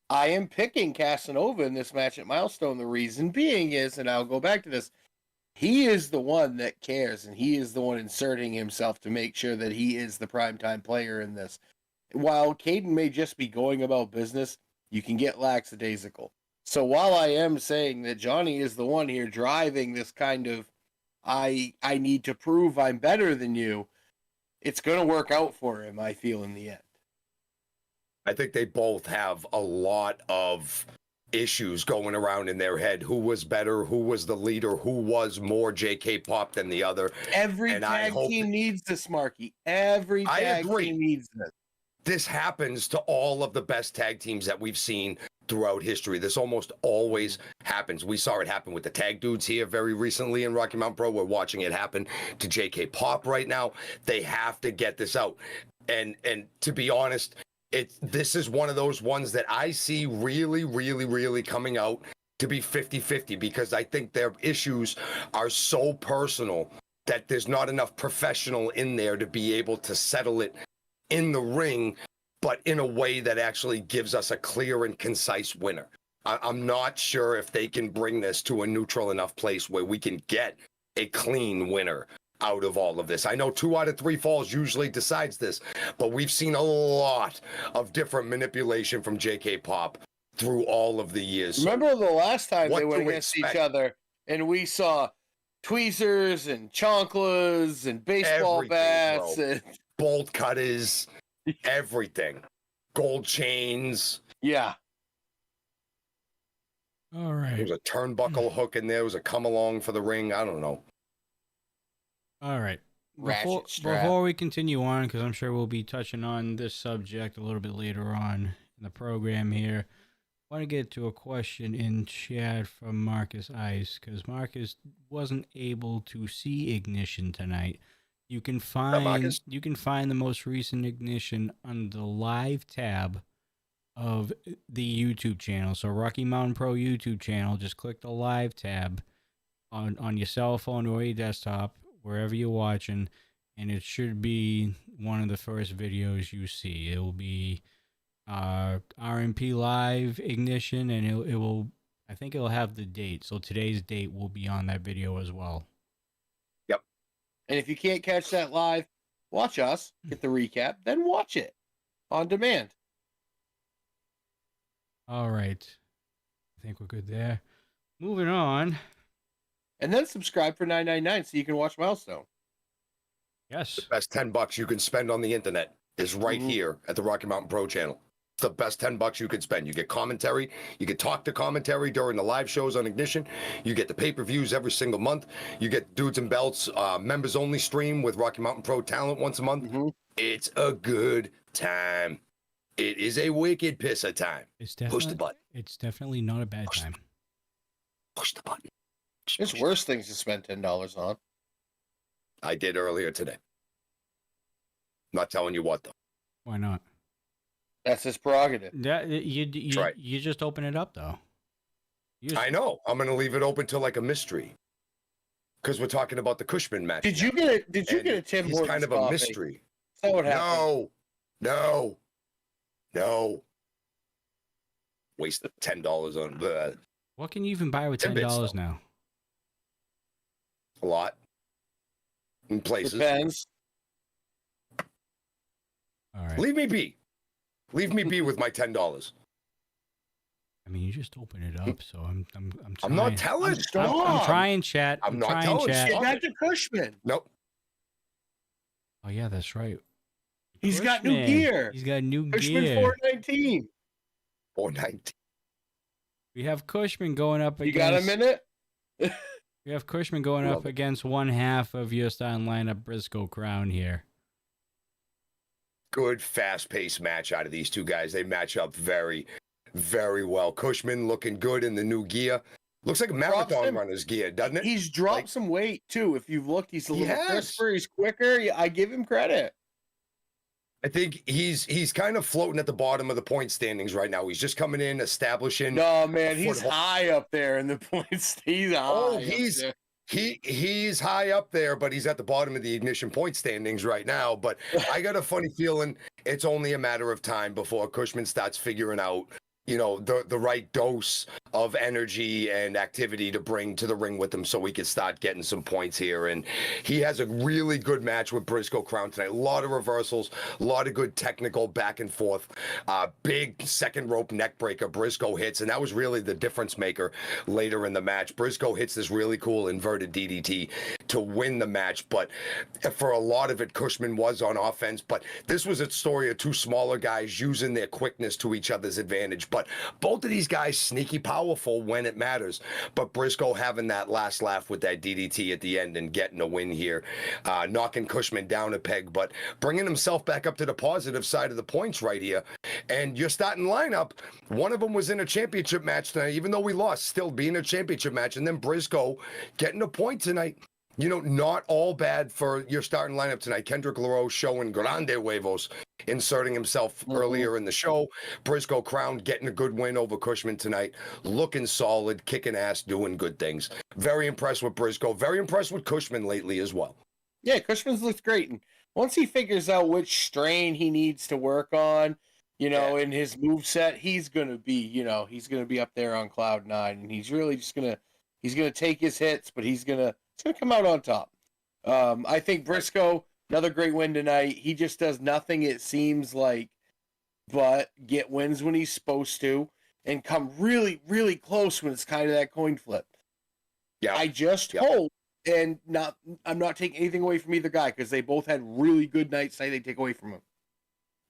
S2: I am picking Casanova in this match at Milestone. The reason being is, and I'll go back to this, he is the one that cares, and he is the one inserting himself to make sure that he is the primetime player in this. While Caden may just be going about business, you can get lackadaisical. So while I am saying that Johnny is the one here driving this kind of, I need to prove I'm better than you, it's going to work out for him, I feel, in the end.
S1: I think they both have a lot of issues going around in their head. Who was better? Who was the leader? Who was more JK Pop than the other?
S2: Every
S1: And I
S2: tag
S1: hope
S2: team
S1: that-
S2: needs this, Marky. Every
S1: I
S2: tag
S1: agree.
S2: team needs this.
S1: This happens to all of the best tag teams that we've seen throughout history. This almost always happens. We saw it happen with the tag dudes here very recently in Rocky Mountain Pro. We're watching it happen to JK Pop right now. They have to get this out. And to be honest, this is one of those ones that I see really coming out to be 50-50, because I think their issues are so personal that there's not enough professional in there to be able to settle it in the ring, but in a way that actually gives us a clear and concise winner. I'm not sure if they can bring this to a neutral enough place where we can get a clean winner out of all of this. I know 2 out of 3 falls usually decides this, but we've seen a lot of different manipulation from JK Pop through all of the years. So
S2: Remember the last time
S1: what
S2: they went
S1: to
S2: against each
S1: expect?
S2: other and we saw tweezers and chanclas and baseball
S1: Everything,
S2: bats
S1: bro.
S2: and
S1: bolt cutters, everything, gold chains.
S2: yeah.
S3: All
S1: There
S3: right.
S1: was a turnbuckle hook in there. There was a come along for the ring. I don't know.
S3: All right.
S2: Ratchet strap.
S3: Before we continue on, because I'm sure we'll be touching on this subject a little bit later on in the program here, I want to get to a question in chat from Marcus Ice, because Marcus wasn't able to see Ignition tonight. You can find
S1: Marcus?
S3: the most recent Ignition on the live tab of the YouTube channel. So Rocky Mountain Pro YouTube channel, just click the live tab on your cell phone or your desktop, wherever you're watching, and it should be one of the first videos you see. It will be RMP Live Ignition, and it will, I think it'll have the date. So today's date will be on that video as well.
S2: And if you can't catch that live, watch us, get the recap, then watch it on demand.
S3: All right. I think we're good there. Moving on.
S2: And then subscribe for $9.99 so you can watch Milestone.
S3: Yes.
S1: Best $10 you can spend on the internet is right
S2: Mhm.
S1: here at the Rocky Mountain Pro channel. It's the best $10 you could spend. You get commentary. You can talk to commentary during the live shows on Ignition. You get the pay-per-views every single month. You get Dudes and Belts members only stream with Rocky Mountain Pro talent once a month.
S2: Mhm.
S1: It's a good time. It is a wicked piss of time.
S3: It's
S1: Push the
S3: definitely,
S1: button.
S3: it's definitely not a bad time.
S1: Push the button. Just
S2: There's
S1: push
S2: worse things to spend $10 on.
S1: it. I did earlier today. Not telling you what though.
S3: Why not?
S2: That's his prerogative.
S3: That you
S1: right.
S3: you just open it up though. You just-
S1: I know. I'm gonna leave it open till like a mystery. Because we're talking about the Cushman match.
S2: Did you
S1: now,
S2: get a Tim
S1: he's
S2: Hortons
S1: kind of a
S2: coffee?
S1: mystery.
S2: Is that what happened?
S1: No. Wasted $10 on
S3: What can you even buy with
S1: Tidbits,
S3: $10
S1: though.
S3: now?
S1: a lot in places.
S2: Depends.
S3: All right.
S1: Leave me be. Leave me be with my $10.
S3: I mean, you just open it up, so I'm trying.
S1: I'm not telling.
S3: I'm trying, chat.
S1: I'm not
S3: trying,
S1: telling.
S3: chat.
S2: Get back to Cushman.
S1: Nope.
S3: Oh yeah, that's right.
S2: He's got new
S3: Cushman.
S2: gear.
S3: He's got new
S2: Cushman
S3: gear.
S2: 419.
S1: 419.
S3: We have Cushman going up
S2: You
S3: against.
S2: got a minute?
S3: We have Cushman going
S1: Love
S3: up
S1: it.
S3: against one half of your starting lineup, Briscoe Crown here.
S1: Good, fast-paced match out of these two guys. They match up very, very well. Cushman looking good in the new gear. Looks like a marathon runner's gear, doesn't it?
S2: He's dropped
S1: Like-
S2: some weight too. If you've looked, he's a
S1: He
S2: little
S1: has.
S2: crisper. He's quicker. I give him credit.
S1: I think he's kind of floating at the bottom of the point standings right now. He's just coming in, establishing.
S2: No, man, he's
S1: foothold.
S2: high up there in the points. He's high.
S1: Oh,
S2: up
S1: he's
S2: there.
S1: he's high up there, but he's at the bottom of the Ignition point standings right now. But I got a funny feeling it's only a matter of time before Cushman starts figuring out, the right dose of energy and activity to bring to the ring with him so we can start getting some points here. And he has a really good match with Briscoe Crown tonight. A lot of reversals, a lot of good technical back and forth. Big second rope neck breaker Briscoe hits, and that was really the difference maker later in the match. Briscoe hits this really cool inverted DDT to win the match, but for a lot of it, Cushman was on offense. But this was a story of two smaller guys using their quickness to each other's advantage. But both of these guys sneaky powerful when it matters. But Briscoe having that last laugh with that DDT at the end and getting a win here, knocking Cushman down a peg, but bringing himself back up to the positive side of the points right here. And your starting lineup, one of them was in a championship match tonight, even though we lost, still being a championship match. And then Briscoe getting a point tonight. Not all bad for your starting lineup tonight. Kendrick LaRoe showing grande huevos, inserting himself earlier in the show. Briscoe Crown getting a good win over Cushman tonight. Looking solid, kicking ass, doing good things. Very impressed with Briscoe. Very impressed with Cushman lately as well.
S2: Yeah, Cushman's looked great. And once he figures out which strain he needs to work on, in his moveset, he's gonna be up there on cloud nine. And he's really just gonna take his hits, but he's gonna come out on top. I think Briscoe, another great win tonight. He just does nothing, it seems like, but get wins when he's supposed to and come really, really close when it's kind of that coin flip.
S1: Yeah.
S2: I just hope, and I'm not taking anything away from either guy because they both had really good nights. They take away from him.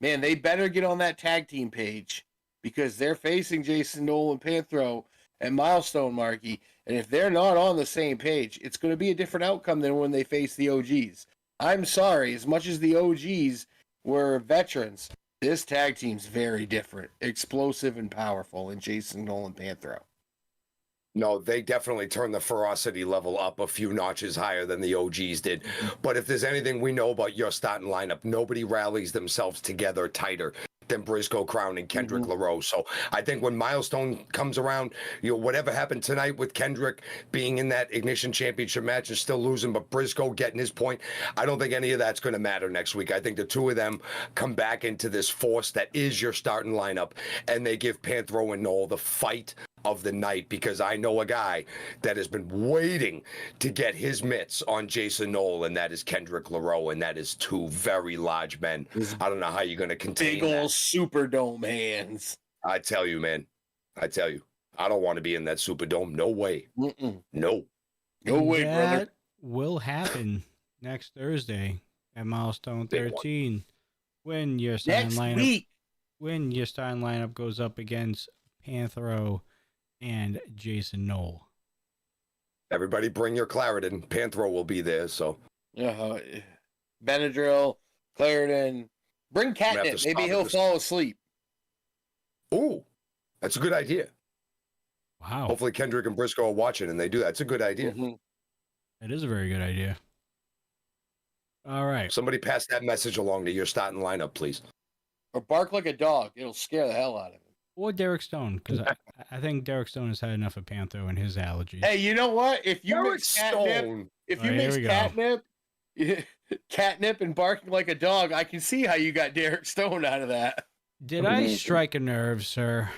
S2: Man, they better get on that tag team page because they're facing Jason Noel and Panthro and Milestone, Marky. And if they're not on the same page, it's going to be a different outcome than when they face the OGs. I'm sorry, as much as the OGs were veterans, this tag team's very different, explosive and powerful in Jason Noel and Panthro.
S1: No, they definitely turned the ferocity level up a few notches higher than the OGs did. But if there's anything we know about your starting lineup, nobody rallies themselves together tighter than Briscoe Crown and Kendrick LaRoe. So I think when Milestone comes around, whatever happened tonight with Kendrick being in that Ignition Championship match and still losing, but Briscoe getting his point, I don't think any of that's going to matter next week. I think the two of them come back into this force that is your starting lineup, and they give Panthro and Noel the fight of the night, because I know a guy that has been waiting to get his mitts on Jason Noel, and that is Kendrick LaRoe, and that is two very large men. I don't know how you're going to contain
S2: Big old
S1: that.
S2: Superdome hands.
S1: I tell you, man. I tell you. I don't want to be in that Superdome. No way. No.
S2: No way, brother.
S3: That will happen next Thursday at Milestone
S1: Big one.
S3: 13 when your starting
S2: Next
S3: lineup
S2: week.
S3: Goes up against Panthro and Jason Noel.
S1: Everybody bring your Claritin. Panthro will be there, so.
S2: Benadryl, Claritin. Bring
S1: have to
S2: Catnip.
S1: stop
S2: Maybe
S1: at
S2: he'll
S1: this.
S2: fall asleep.
S1: Ooh, that's a good idea.
S3: Wow.
S1: Hopefully Kendrick and Briscoe are watching and they do that. It's a good idea.
S3: That is a very good idea. All right.
S1: Somebody pass that message along to your starting lineup, please.
S2: Or bark like a dog. It'll scare the hell out of him.
S3: Or Derek Stone, because I think Derek Stone has had enough of Panther and his allergies.
S2: Hey, you know what? If you
S1: Derek
S2: mix catnip,
S1: Stone.
S2: if you
S3: Oh,
S2: mix
S3: here we go.
S2: catnip and barking like a dog, I can see how you got Derek Stone out of that.
S3: Did I strike a nerve, sir?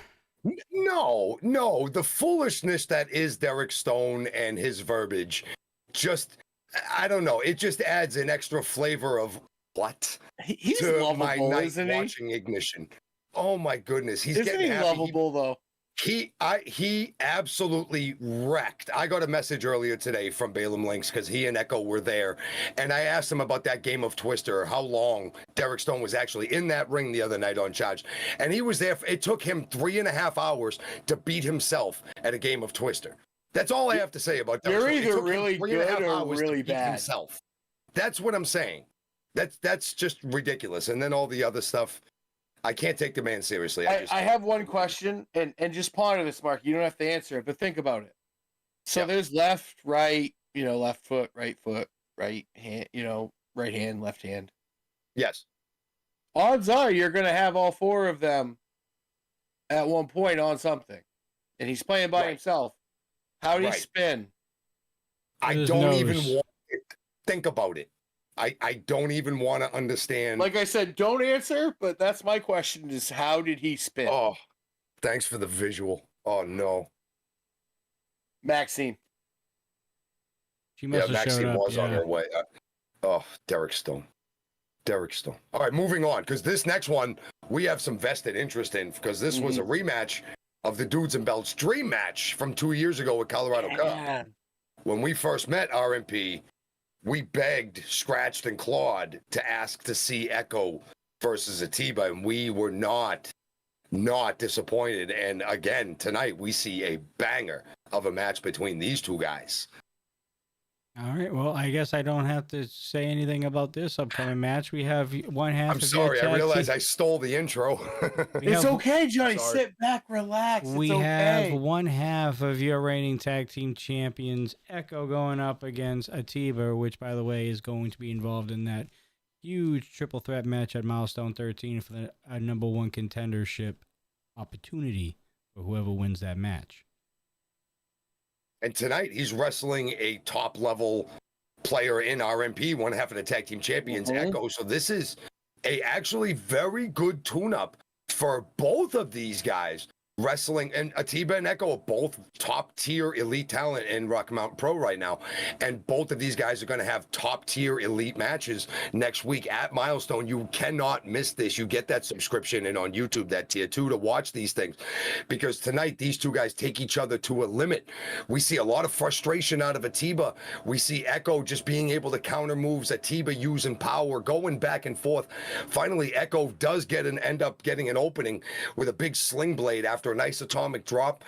S1: No, the foolishness that is Derek Stone and his verbiage, just I don't know. It just adds an extra flavor of what
S2: He's
S1: to my
S2: lovable,
S1: night
S2: isn't he?
S1: watching Ignition. Oh my goodness, he's
S2: Isn't
S1: getting
S2: he
S1: happy.
S2: lovable though?
S1: He absolutely wrecked. I got a message earlier today from Balaam Links because he and Echo were there, and I asked him about that game of Twister, how long Derek Stone was actually in that ring the other night on Charged, and he was there. It took him 3.5 hours to beat himself at a game of Twister. That's all I have to say about Derek
S2: You're
S1: Stone. It
S2: either
S1: took him
S2: really
S1: 3.5
S2: good or
S1: hours to
S2: really
S1: beat
S2: bad.
S1: himself. That's what I'm saying. That's just ridiculous. And then all the other stuff. I can't take the man seriously.
S2: I have one question, and just ponder this, Mark. You don't have to answer it, but think about it. So there's left, right, left foot, right hand, right hand, left hand.
S1: Yes.
S2: Odds are you're going to have all four of them at one point on something. And he's playing by himself. How'd he spin?
S1: I don't even want to think about it. I don't even want to understand.
S2: Like I said, don't answer, but that's my question is how did he spin?
S1: Oh, thanks for the visual. Oh, no.
S2: Maxine.
S3: She must have
S1: Maxine
S3: showed up.
S1: was on her way. Derek Stone. All right, moving on, because this next one we have some vested interest in, because this was a rematch of the Dudes and Belts Dream match from 2 years ago at Colorado Cup. When we first met RMP, we begged, scratched, and clawed to ask to see Echo versus Atiba, and we were not disappointed. And again, tonight we see a banger of a match between these two guys.
S3: All right. Well, I guess I don't have to say anything about this upcoming match. We have one half.
S1: I'm sorry. I realize I stole the intro.
S2: It's okay, Johnny. Sit back, relax.
S3: We have one half of your reigning tag team champions, Echo, going up against Atiba, which, by the way, is going to be involved in that huge triple threat match at Milestone 13 for the number one contendership opportunity for whoever wins that match.
S1: And tonight he's wrestling a top level player in RMP, one half of the tag team champions, Echo. So this is a actually very good tune-up for both of these guys. Wrestling, and Atiba and Echo are both top tier elite talent in Rocky Mountain Pro right now, and both of these guys are going to have top tier elite matches next week at Milestone. You cannot miss this. You get that subscription and on YouTube, that tier 2, to watch these things, because tonight these two guys take each other to a limit. We see a lot of frustration out of Atiba. We see Echo just being able to counter moves, Atiba using power, going back and forth. Finally, Echo does end up getting an opening with a big sling blade after a nice atomic drop.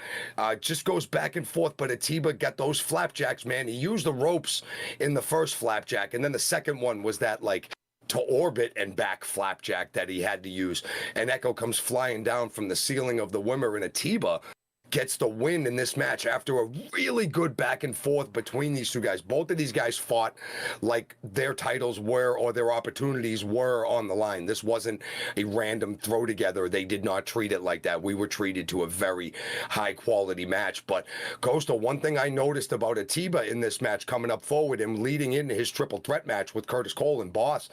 S1: Just goes back and forth, but Atiba got those flapjacks, man. He used the ropes in the first flapjack, and then the second one was that, like, to orbit and back flapjack that he had to use. And Echo comes flying down from the ceiling of the Wimmer, and Atiba gets the win in this match after a really good back and forth between these two guys. Both of these guys fought like their titles were, or their opportunities were, on the line. This wasn't a random throw together. They did not treat it like that. We were treated to a very high quality match. But Costa, one thing I noticed about Atiba in this match coming up forward and leading into his triple threat match with Curtis Cole and Boss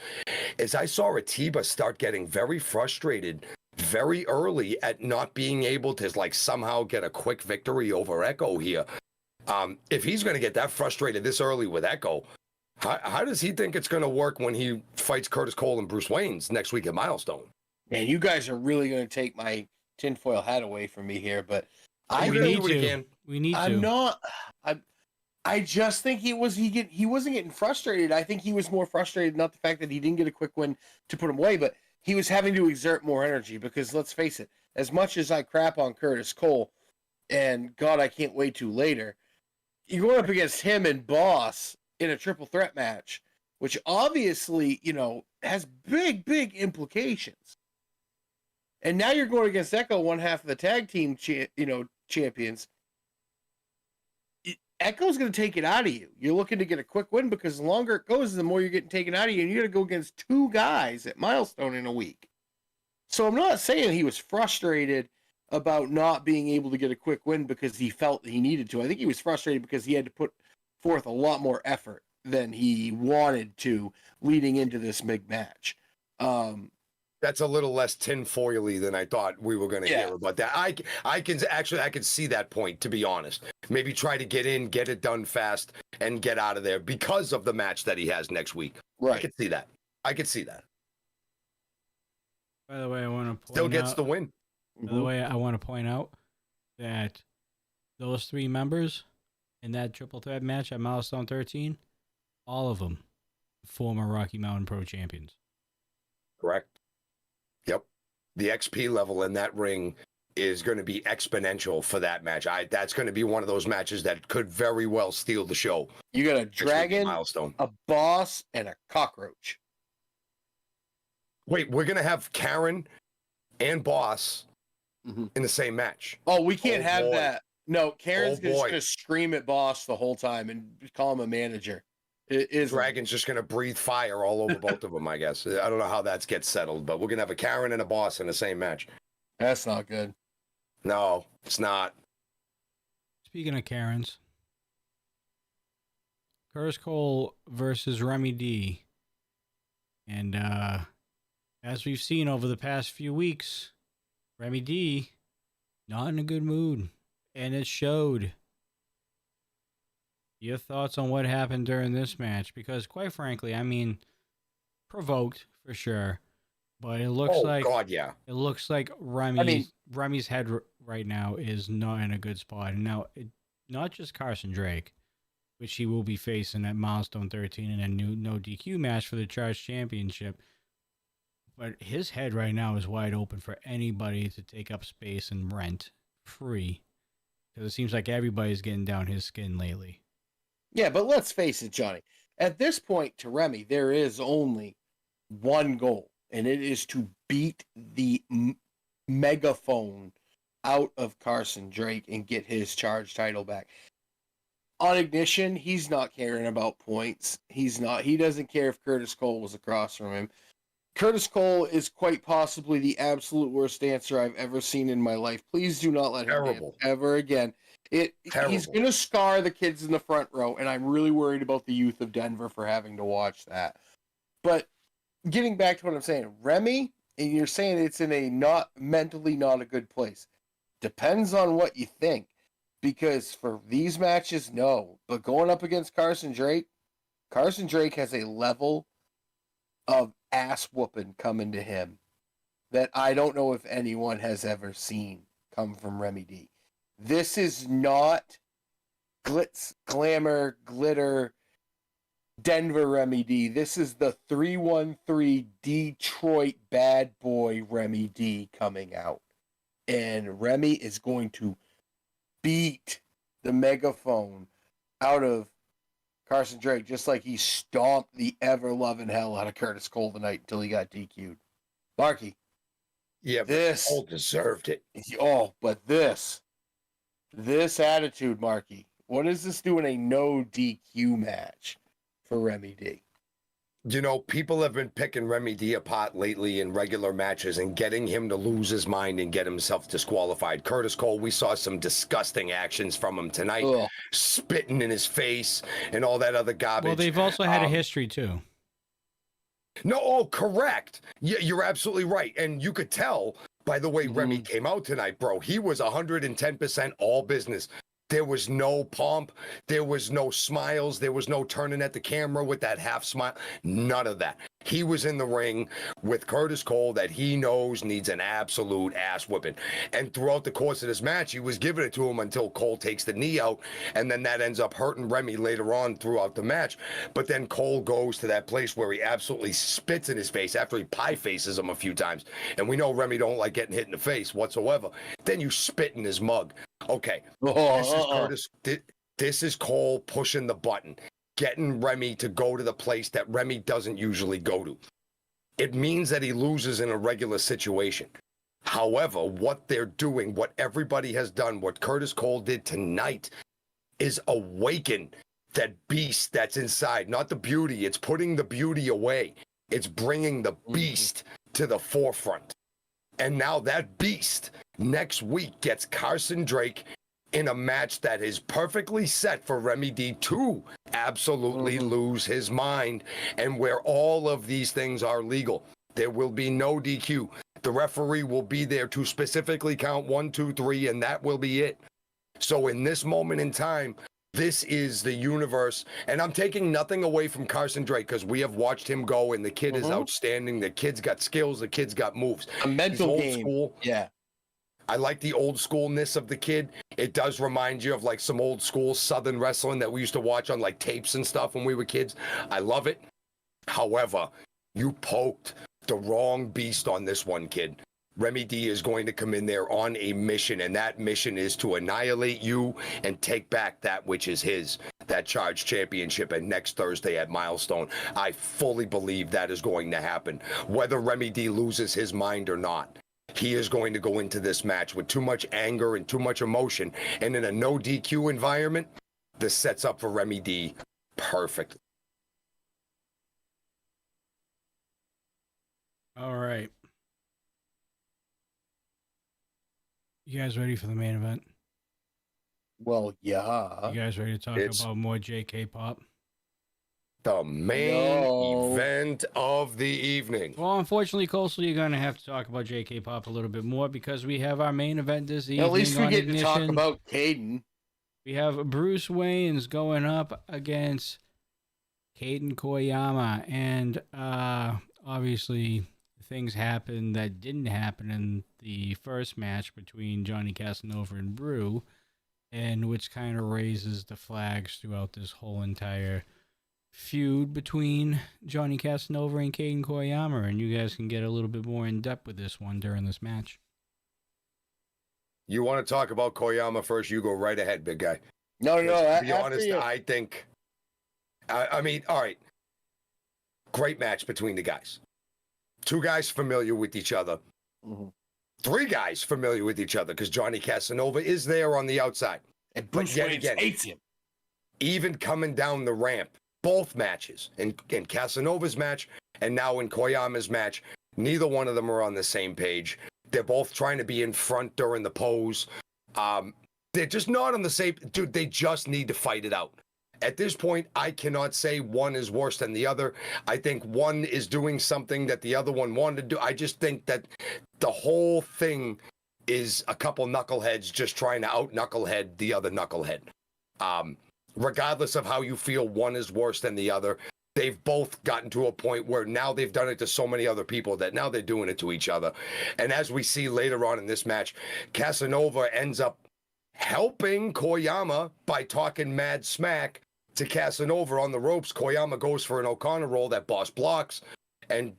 S1: is I saw Atiba start getting very frustrated very early at not being able to, like, somehow get a quick victory over Echo here. If he's going to get that frustrated this early with Echo, how does he think it's going to work when he fights Curtis Cole and Bruce Waynes next week at Milestone?
S2: Man, you guys are really going to take my tinfoil hat away from me here, but
S3: We need to.
S2: I'm not. I just think he wasn't getting frustrated. I think he was more frustrated, not the fact that he didn't get a quick win to put him away, but he was having to exert more energy, because let's face it, as much as I crap on Curtis Cole, and God, I can't wait to later, you're going up against him and Boss in a triple threat match, which obviously, has big, big implications. And now you're going against Echo, one half of the tag team, champions. Echo's going to take it out of you. You're looking to get a quick win, because the longer it goes, the more you're getting taken out of you, and you're going to go against two guys at Milestone in a week. So I'm not saying he was frustrated about not being able to get a quick win because he felt he needed to. I think he was frustrated because he had to put forth a lot more effort than he wanted to leading into this big match.
S1: That's a little less tinfoily than I thought we were going to hear about that. I can see that point, to be honest. Maybe try to get in, get it done fast, and get out of there because of the match that he has next week.
S2: Right.
S1: I could see that.
S3: By the way, I want to point
S1: Still gets
S3: out,
S1: the win.
S3: By the way, I want to point out that those 3 members in that triple threat match at Milestone 13, all of them former Rocky Mountain Pro champions.
S1: Correct. Yep. The XP level in that ring is going to be exponential for that match. That's going to be one of those matches that could very well steal the show.
S2: You got a dragon,
S1: Milestone,
S2: a boss, and a cockroach.
S1: Wait, we're going to have Karen and Boss in the same match.
S2: Oh, we can't have
S1: boy.
S2: that. No, Karen's just
S1: boy.
S2: going to scream at Boss the whole time and call him a manager. It is
S1: Dragon's just going to breathe fire all over both of them, I guess. I don't know how that gets settled, but we're going to have a Karen and a Boss in the same match.
S2: That's not good.
S1: No, it's not.
S3: Speaking of Karens, Curtis Cole versus Remy D. And as we've seen over the past few weeks, Remy D not in a good mood, and it showed. Your thoughts on what happened during this match? Because quite frankly, I mean, provoked for sure, but it looks it looks like Remy's head right now is not in a good spot. And now, not just Carson Drake, which he will be facing at Milestone 13 in a new no DQ match for the Charge Championship, but his head right now is wide open for anybody to take up space and rent free, because it seems like everybody's getting down his skin lately.
S2: Yeah, but let's face it, Johnny. At this point, to Remy, there is only one goal, and it is to beat the megaphone out of Carson Drake and get his Charge title back. On Ignition, he's not caring about points. He doesn't care if Curtis Cole was across from him. Curtis Cole is quite possibly the absolute worst dancer I've ever seen in my life. Please do not let him dance ever again. He's going to scar the kids in the front row, and I'm really worried about the youth of Denver for having to watch that. But getting back to what I'm saying, Remy, and you're saying it's in a mentally not a good place. Depends on what you think. Because for these matches, no. But going up against Carson Drake has a level of ass whooping coming to him that I don't know if anyone has ever seen come from Remy D. This is not glitz, glamour, glitter, Denver Remy D. This is the 313 Detroit bad boy Remy D coming out. And Remy is going to beat the megaphone out of Carson Drake, just like he stomped the ever-loving hell out of Curtis Cole tonight until he got DQ'd. Marky.
S1: Yeah, but Cole deserved it.
S2: Oh, but this attitude, Marky. What does this do in a no DQ match for Remy D?
S1: You know, people have been picking Remy D apart lately in regular matches and getting him to lose his mind and get himself disqualified. Curtis Cole, we saw some disgusting actions from him tonight, spitting in his face and all that other garbage.
S3: Well, they've also had a history too.
S1: No, correct. Yeah, you're absolutely right. And you could tell by the way Remy came out tonight, bro. He was 110% all business. There was no pomp. There was no smiles. There was no turning at the camera with that half smile. None of that. He was in the ring with Curtis Cole that he knows needs an absolute ass whipping. And throughout the course of this match, he was giving it to him until Cole takes the knee out. And then that ends up hurting Remy later on throughout the match. But then Cole goes to that place where he absolutely spits in his face after he pie faces him a few times. And we know Remy don't like getting hit in the face whatsoever. Then you spit in his mug. Okay, this is Cole pushing the button, getting Remy to go to the place that Remy doesn't usually go to. It means that he loses in a regular situation. However, what they're doing, what everybody has done, what Curtis Cole did tonight is awaken that beast that's inside, not the beauty. It's putting the beauty away. It's bringing the beast to the forefront. And now that beast next week gets Carson Drake in a match that is perfectly set for Remy D to absolutely lose his mind, and where all of these things are legal. There will be no DQ. The referee will be there to specifically count 1, 2, 3, and that will be it. So in this moment in time, this is the universe, and I'm taking nothing away from Carson Drake because we have watched him go, and the kid is outstanding. The kid's got skills. The kid's got moves.
S2: A mental
S1: old
S2: game.
S1: School.
S2: Yeah.
S1: I like the old schoolness of the kid. It does remind you of like some old school Southern wrestling that we used to watch on like tapes and stuff when we were kids. I love it. However, you poked the wrong beast on this one, kid. Remy D is going to come in there on a mission, and that mission is to annihilate you and take back that which is his, that Charge Championship, and next Thursday at Milestone. I fully believe that is going to happen, whether Remy D loses his mind or not. He is going to go into this match with too much anger and too much emotion, and in a no DQ environment, this sets up for Remy D perfectly.
S3: All right. You guys ready for the main event?
S2: Well, yeah.
S3: You guys ready to talk about more JK Pop?
S1: The main event of the evening.
S3: Well, unfortunately, Coastal, you're going to have to talk about JK Pop a little bit more because we have our main event this evening.
S2: At least we
S3: on
S2: get
S3: Ignition.
S2: to talk about Caden.
S3: We have Bruce Wayne's going up against Caden Koyama, and obviously things happened that didn't happen in the first match between Johnny Casanova and Brew, and which kind of raises the flags throughout this whole entire feud between Johnny Casanova and Caden Koyama, and you guys can get a little bit more in depth with this one during this match.
S1: You want to talk about Koyama first? You go right ahead, big guy.
S2: No.
S1: To be honest, I think. I mean, all right. Great match between the guys. Two guys familiar with each other.
S2: Mm-hmm.
S1: Three guys familiar with each other because Johnny Casanova is there on the outside.
S2: And Bruce Wayne hates him.
S1: Even coming down the ramp, both matches, in Casanova's match and now in Koyama's match, neither one of them are on the same page. They're both trying to be in front during the pose. They're just not on the same... Dude, they just need to fight it out. At this point, I cannot say one is worse than the other. I think one is doing something that the other one wanted to do. I just think that the whole thing is a couple knuckleheads just trying to out-knucklehead the other knucklehead. Regardless of how you feel one is worse than the other, they've both gotten to a point where now they've done it to so many other people that now they're doing it to each other. And as we see later on in this match, Casanova ends up helping Koyama by talking mad smack to Casanova on the ropes. Koyama goes for an O'Connor roll that Boss blocks, and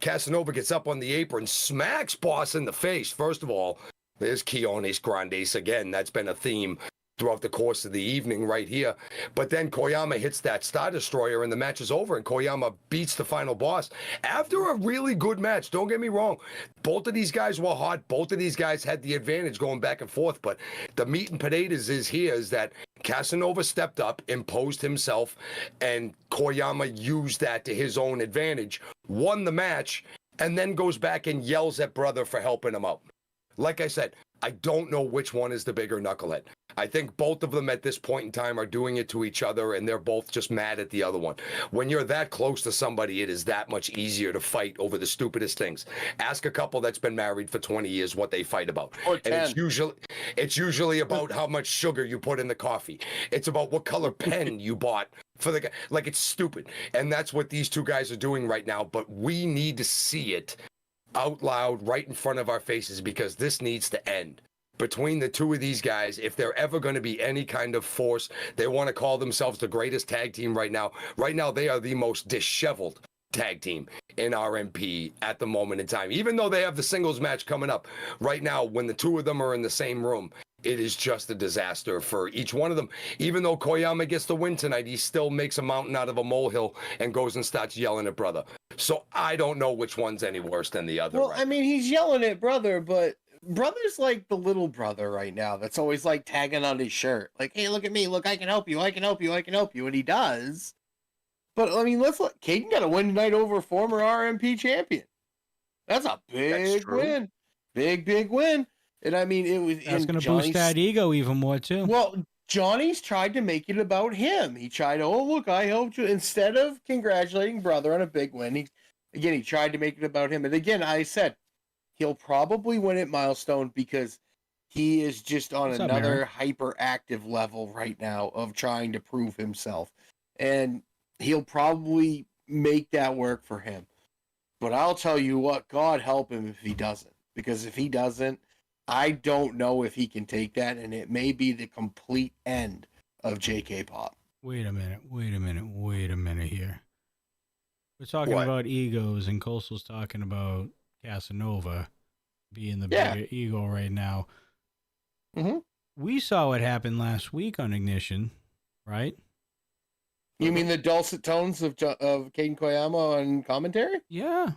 S1: Casanova gets up on the apron, smacks Boss in the face. First of all, there's Quiones Grandes again. That's been a theme throughout the course of the evening right here. But then Koyama hits that Star Destroyer and the match is over, and Koyama beats the final boss after a really good match. Don't get me wrong. Both of these guys were hot. Both of these guys had the advantage going back and forth. But the meat and potatoes is that Casanova stepped up, imposed himself, and Koyama used that to his own advantage, won the match, and then goes back and yells at brother for helping him out. Like I said, I don't know which one is the bigger knucklehead. I think both of them at this point in time are doing it to each other, and they're both just mad at the other one. When you're that close to somebody, it is that much easier to fight over the stupidest things. Ask a couple that's been married for 20 years what they fight about.
S2: Or 10.
S1: And it's usually about how much sugar you put in the coffee. It's about what color pen you bought for the guy. Like, it's stupid. And that's what these two guys are doing right now, but we need to see it out loud right in front of our faces because this needs to end. Between the two of these guys, if they're ever going to be any kind of force, they want to call themselves the greatest tag team right now. Right now, they are the most disheveled tag team in RMP at the moment in time. Even though they have the singles match coming up, right now, when the two of them are in the same room, it is just a disaster for each one of them. Even though Koyama gets the win tonight, he still makes a mountain out of a molehill and goes and starts yelling at brother. So I don't know which one's any worse than the other.
S2: Well,
S1: right
S2: I mean, he's yelling at brother, but brother's like the little brother right now that's always like tagging on his shirt. Like, hey, look at me. Look, I can help you. I can help you. I can help you. And he does. But, I mean, let's look. Caden got a win tonight over a former RMP champion. That's a big win. Big win. And, I mean, it was...
S3: That's going to boost that ego even more, too.
S2: Well, Johnny's tried to make it about him. He tried to, oh, look, I helped you. Instead of congratulating brother on a big win, Again, he tried to make it about him. And again, I said he'll probably win at Milestone because he is just on
S3: What's up,
S2: another
S3: Mary?
S2: hyperactive level right now of trying to prove himself. And he'll probably make that work for him. But I'll tell you what, God help him if he doesn't. Because if he doesn't, I don't know if he can take that, and it may be the complete end of JK Pop.
S3: Wait a minute here. We're talking
S1: What?
S3: about egos, and Coastal's talking about Casanova being the
S2: Yeah.
S3: bigger ego right now.
S2: Mm-hmm.
S3: We saw what happened last week on Ignition, right?
S2: You mean the dulcet tones of Caden Koyama on commentary?
S3: Yeah.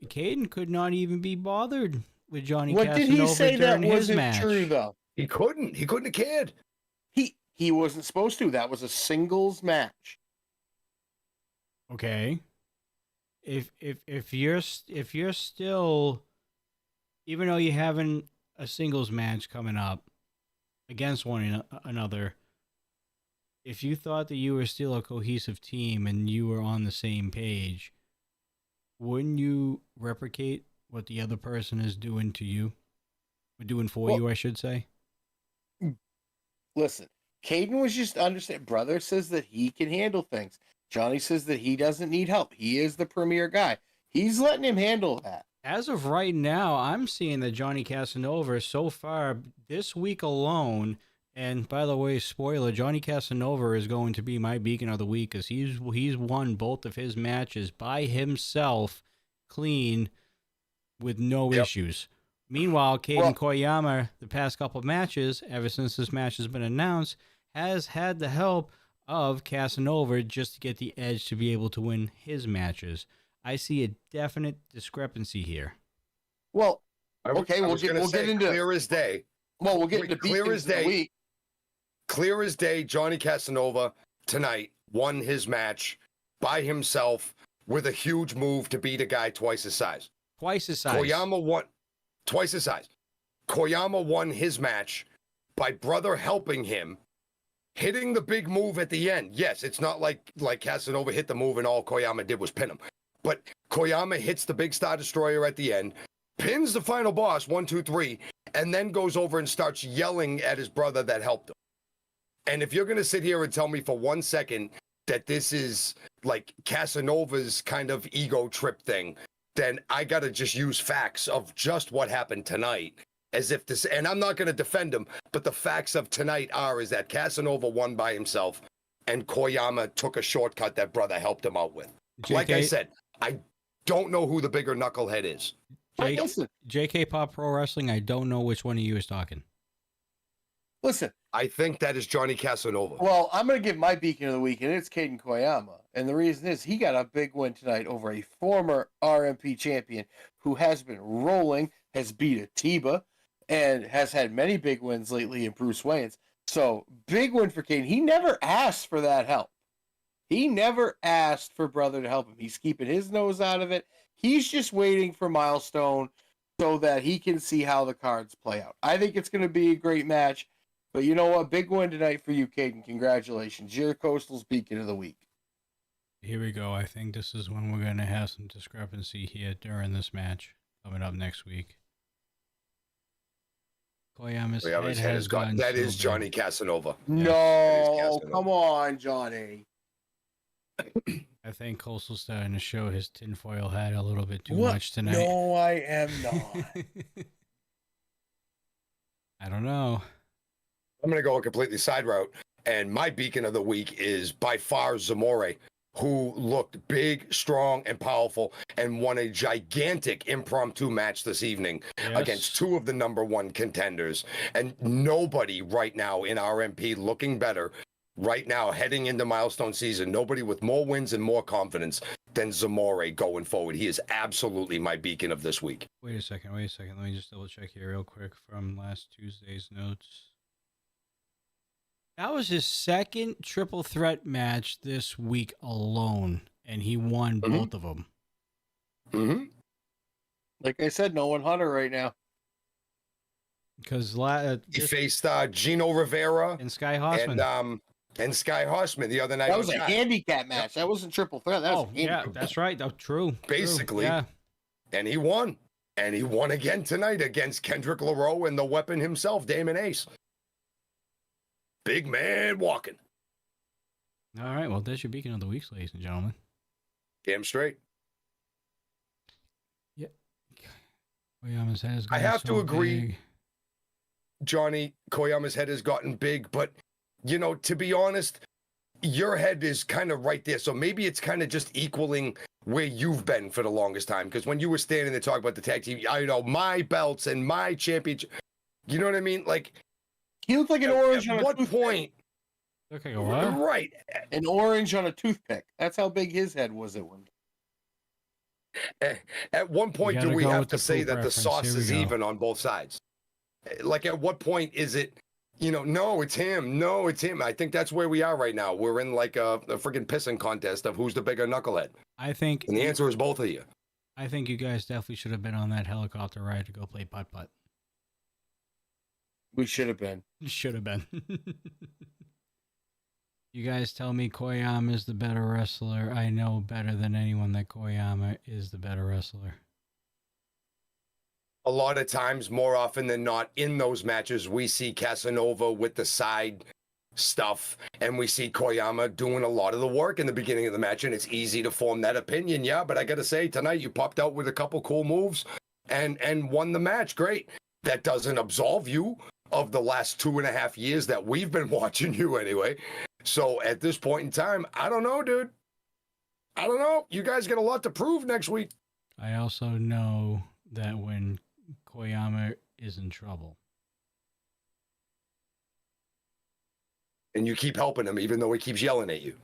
S3: Caden could not even be bothered with Johnny
S2: What did
S3: Casanova
S2: he say that
S3: during his
S2: wasn't
S3: match.
S2: true, though?
S1: He couldn't have cared.
S2: He wasn't supposed to. That was a singles match.
S3: Okay. If you're still, even though you're having a singles match coming up against one another, if you thought that you were still a cohesive team and you were on the same page, wouldn't you replicate what the other person is doing to you? Or doing for you, I should say.
S2: Listen, Caden was just understand. Brother says that he can handle things. Johnny says that he doesn't need help. He is the premier guy. He's letting him handle that.
S3: As of right now, I'm seeing that Johnny Casanova so far this week alone. And by the way, spoiler: Johnny Casanova is going to be my beacon of the week because he's won both of his matches by himself, clean, with no issues. Meanwhile, Caden Koyama, the past couple of matches, ever since this match has been announced, has had the help of Casanova just to get the edge to be able to win his matches. I see a definite discrepancy here.
S2: Well,
S1: We'll get into clear as day.
S2: Well, we'll get into
S1: clear as day.
S2: Week.
S1: Clear as day. Johnny Casanova tonight won his match by himself with a huge move to beat a guy twice his size. Koyama won twice his size. Koyama won his match by brother helping him, hitting the big move at the end. Yes, it's not like Casanova hit the move and all Koyama did was pin him. But Koyama hits the big Star Destroyer at the end, pins the final boss, 1, 2, 3, and then goes over and starts yelling at his brother that helped him. And if you're going to sit here and tell me for 1 second that this is like Casanova's kind of ego trip thing, then I got to just use facts of just what happened tonight. As if this, and I'm not going to defend him, but the facts of tonight is that Casanova won by himself and Koyama took a shortcut that brother helped him out with. Like I said, I don't know who the bigger knucklehead is.
S3: JK Pop Pro Wrestling, I don't know which one of you is talking.
S2: Listen.
S1: I think that is Johnny Casanova.
S2: Well, I'm going to give my beacon of the week, and it's Caden Koyama. And the reason is he got a big win tonight over a former RMP champion who has been rolling, has beat a Tiba, and has had many big wins lately in Bruce Wayne's. So, big win for Caden. He never asked for that help. He never asked for brother to help him. He's keeping his nose out of it. He's just waiting for Milestone so that he can see how the cards play out. I think it's going to be a great match. But you know what? Big win tonight for you, Caden. Congratulations. You're Coastal's beacon of the week.
S3: Here we go. I think this is when we're going to have some discrepancy here during this match coming up next week. Koyama's head has gone.
S1: That is Johnny Casanova.
S2: No, come on, Johnny.
S3: I think Coastal's starting to show his tinfoil hat a little bit too much tonight.
S2: No, I am not.
S3: I don't know.
S1: I'm going to go a completely side route. And my beacon of the week is by far Zamore, who looked big, strong, and powerful and won a gigantic impromptu match this evening against two of the #1 contenders. And nobody right now in RMP looking better right now heading into Milestone season. Nobody with more wins and more confidence than Zamore going forward. He is absolutely my beacon of this week.
S3: Wait a second. Let me just double check here real quick from last Tuesday's notes. That was his second triple threat match this week alone, and he won both of them.
S1: Mm-hmm.
S2: Like I said, no one Hunter right now.
S3: Because
S1: he faced Gino Rivera
S3: and Sky Hoffman.
S1: And and Sky Horseman the other night.
S2: That was a
S1: on Card.
S2: handicap match. That wasn't triple threat. That was a
S3: yeah,
S2: handicap.
S3: that's right. Oh, true.
S1: Basically.
S3: Yeah.
S1: And he won. And he won again tonight against Kendrick LaRoe and the weapon himself, Damon Ace. Big man walking.
S3: All right. Well, there's your beacon of the week, ladies and gentlemen.
S1: Damn straight.
S3: Yeah. Koyama's head has
S1: I
S3: gotten
S1: have to
S3: so
S1: agree.
S3: big.
S1: Johnny, Koyama's head has gotten big, but, you know, to be honest, your head is kind of right there. So maybe it's kind of just equaling where you've been for the longest time. Because when you were standing there talking about the tag team, I know my belts and my championship. You know what I mean? Like,
S2: He looked like an orange on
S1: at
S2: a
S1: what
S2: toothpick.
S1: point?
S3: Okay, what?
S1: Right.
S2: An orange on a toothpick. That's how big his head was at one.
S1: At one point, do
S3: gotta
S1: we
S3: go
S1: have
S3: with
S1: to
S3: the
S1: say
S3: poop
S1: that the
S3: reference.
S1: sauce
S3: Here we
S1: is
S3: go.
S1: even on both sides? Like, at what point is it, you know, no, it's him. No, it's him. I think that's where we are right now. We're in like a freaking pissing contest of who's the bigger knucklehead.
S3: I think
S1: And the answer is both of you.
S3: I think you guys definitely should have been on that helicopter ride to go play putt-putt.
S2: We should have been.
S3: Should have been. You guys tell me Koyama is the better wrestler. I know better than anyone that Koyama is the better wrestler.
S1: A lot of times, more often than not, in those matches, we see Casanova with the side stuff, and we see Koyama doing a lot of the work in the beginning of the match, and it's easy to form that opinion. Yeah, but I got to say, tonight you popped out with a couple cool moves and won the match. Great. That doesn't absolve you of the last 2.5 years that we've been watching you anyway. So at this point in time, I don't know, dude. I don't know. You guys got a lot to prove next week.
S3: I also know that when Koyama is in trouble,
S1: And you keep helping him, even though he keeps yelling at you.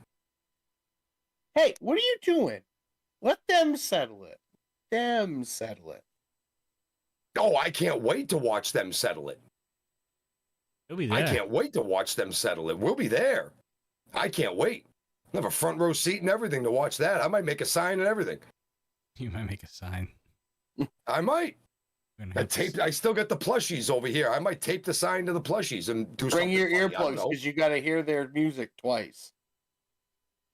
S2: Hey, what are you doing? Let them settle it. Them settle it.
S1: Oh, I can't wait to watch them settle it.
S3: he'll be there.
S1: I can't wait to watch them settle it. We'll be there. I can't wait. I have a front row seat and everything to watch that. I might make a sign and everything.
S3: You might make a sign.
S1: I might.
S3: Gonna
S1: I
S3: have to-
S1: I still got the plushies over here. I might tape the sign to the plushies and do
S2: Bring
S1: something
S2: your
S1: funny. I don't
S2: earplugs
S1: know.
S2: because you got to hear their music twice.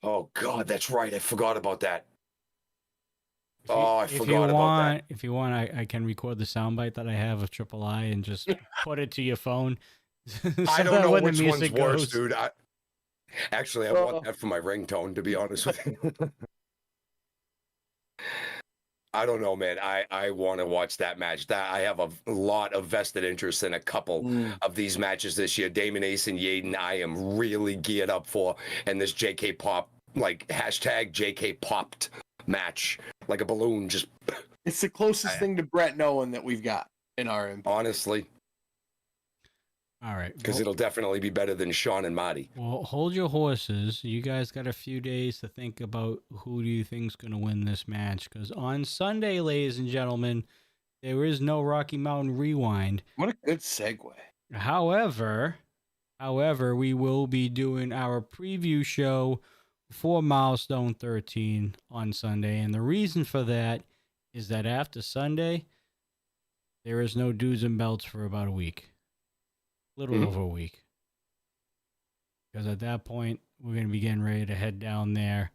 S1: Oh God, that's right. I forgot about that.
S3: If you-
S1: Oh, I
S3: if you
S1: forgot about
S3: want,
S1: that.
S3: If you want, I can record the soundbite that I have of Triple I and just put it to your phone. So
S1: I don't
S3: that
S1: know
S3: when the
S1: which one's
S3: music
S1: worse,
S3: goes-
S1: dude. Actually, I want that for my ringtone, to be honest with you. I don't know, man. I want to watch that match. I have a lot of vested interest in a couple of these matches this year. Damon Ace and Yaden, I am really geared up for. And this JK Pop, like hashtag JK Popped match, like a balloon, just
S2: It's the closest thing to Brett Nolan that we've got in our impact.
S1: honestly,
S3: All right.
S1: because
S3: Well,
S1: it'll definitely be better than Sean and Marty.
S3: well, hold your horses. You guys got a few days to think about who do you think's going to win this match. Because on Sunday, ladies and gentlemen, there is no Rocky Mountain Rewind.
S2: What a good segue.
S3: However, we will be doing our preview show for Milestone 13 on Sunday. And the reason for that is that after Sunday, there is no dues and belts for about a week. A little over a week. Because at that point, we're going to be getting ready to head down there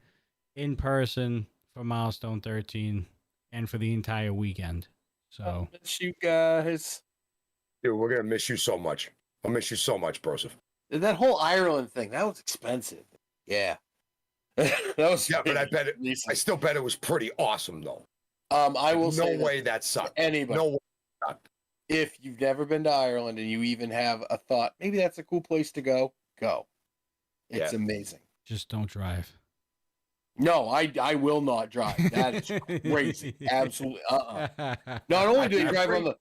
S3: in person for Milestone 13 and for the entire weekend. So,
S2: Miss you guys.
S1: Dude, we're gonna miss you so much. I'll miss you so much, Broseph.
S2: That whole Ireland thing, that was expensive. Yeah. That was
S1: Yeah, but I bet it. I
S2: recent.
S1: still bet it was pretty awesome, though.
S2: I will say
S1: No way that sucked.
S2: anybody,
S1: No way.
S2: if you've never been to Ireland and you even have a thought, maybe that's a cool place to go, go. It's
S1: Yeah.
S2: amazing.
S3: just don't drive.
S2: No, I will not drive. That is crazy. Absolutely. Not only do they drive on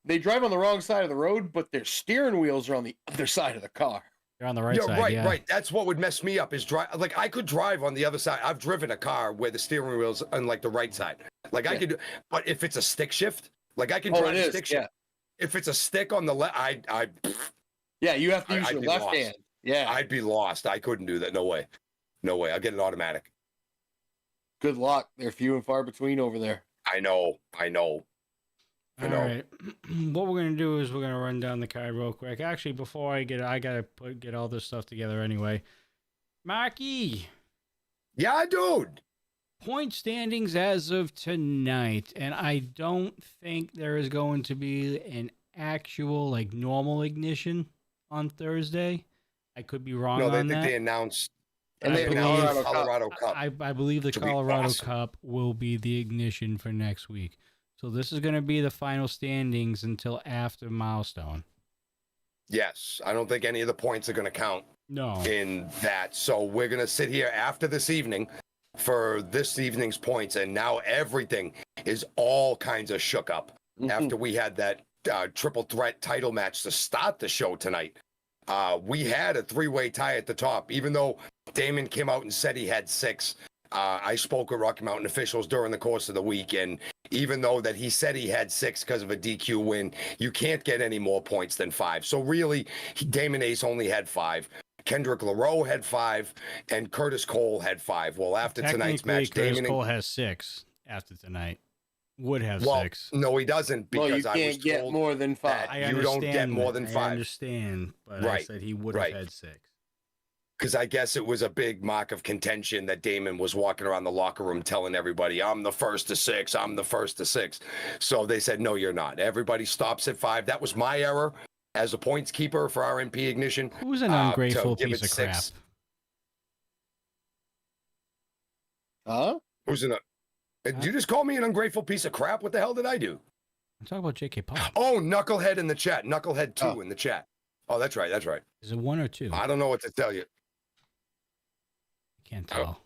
S2: they drive on the wrong side of the road, but their steering wheels are on the other side of the car.
S3: You're on the right
S1: Yeah,
S3: side.
S1: right,
S3: Yeah.
S1: right. That's what would mess me up is drive. Like I could drive on the other side. I've driven a car where the steering wheel's on like the right side. Like I
S2: Yeah.
S1: could, but if it's a stick shift, like I can
S2: Oh,
S1: drive
S2: it
S1: a
S2: is.
S1: stick
S2: Yeah.
S1: shift. If it's a stick on the left,
S2: Yeah, you have to use
S1: I'd
S2: your
S1: be
S2: left
S1: lost.
S2: hand. Yeah.
S1: I'd be lost. I couldn't do that. No way. No way. I'll get an automatic.
S2: Good luck. They're few and far between over there.
S1: I know.
S3: All right. What we're gonna do is we're gonna run down the card real quick. Actually, before I gotta get all this stuff together anyway. Marky,
S1: Yeah, dude.
S3: point standings as of tonight, and I don't think there is going to be an actual like normal ignition on Thursday. I could be wrong
S1: No, they
S3: on
S1: think
S3: that.
S1: they announced.
S2: And
S1: they
S2: they
S1: announced the
S2: Colorado
S1: Colorado Cup.
S3: I believe the
S1: Which will be
S3: Colorado
S1: awesome.
S3: Cup will be the ignition for next week. So this is going to be the final standings until after Milestone.
S1: Yes, I don't think any of the points are going to count
S3: No.
S1: in that. So we're going to sit here after this evening for this evening's points, and now everything is all kinds of shook up after we had that triple threat title match to start the show tonight. We had a three-way tie at the top, even though Damon came out and said he had 6. I spoke with Rocky Mountain officials during the course of the week, and even though that he said he had 6 because of a DQ win, you can't get any more points than 5. So really, Damon Ace only had 5. Kendrick LaRoe had 5, and Curtis Cole had 5. Well, after tonight's match,
S3: Curtis
S1: Damon
S3: Cole has 6 after tonight. Would have
S1: well,
S3: 6.
S1: no, he doesn't, because
S2: you
S1: I was
S2: can't get
S1: told
S2: more than 5.
S1: that you don't get more than 5.
S3: I understand, but I
S1: Right,
S3: said he would
S1: right.
S3: have had 6.
S1: Because I guess it was a big mark of contention that Damon was walking around the locker room telling everybody, I'm the first to 6, I'm the first to 6. So they said, no, you're not. Everybody stops at 5. That was my error as a points keeper for our MP Ignition.
S3: Who's an ungrateful
S1: to give
S3: piece
S1: it
S3: of crap?
S1: 6.
S2: Huh?
S1: Who's in a... Did you just call me an ungrateful piece of crap? What the hell did I do?
S3: I'm talking about JK Pop.
S1: Oh, Knucklehead in the chat. Knucklehead 2 in the chat. Oh, that's right. That's right.
S3: Is it 1 or 2?
S1: I don't know what to tell you.
S3: I can't tell.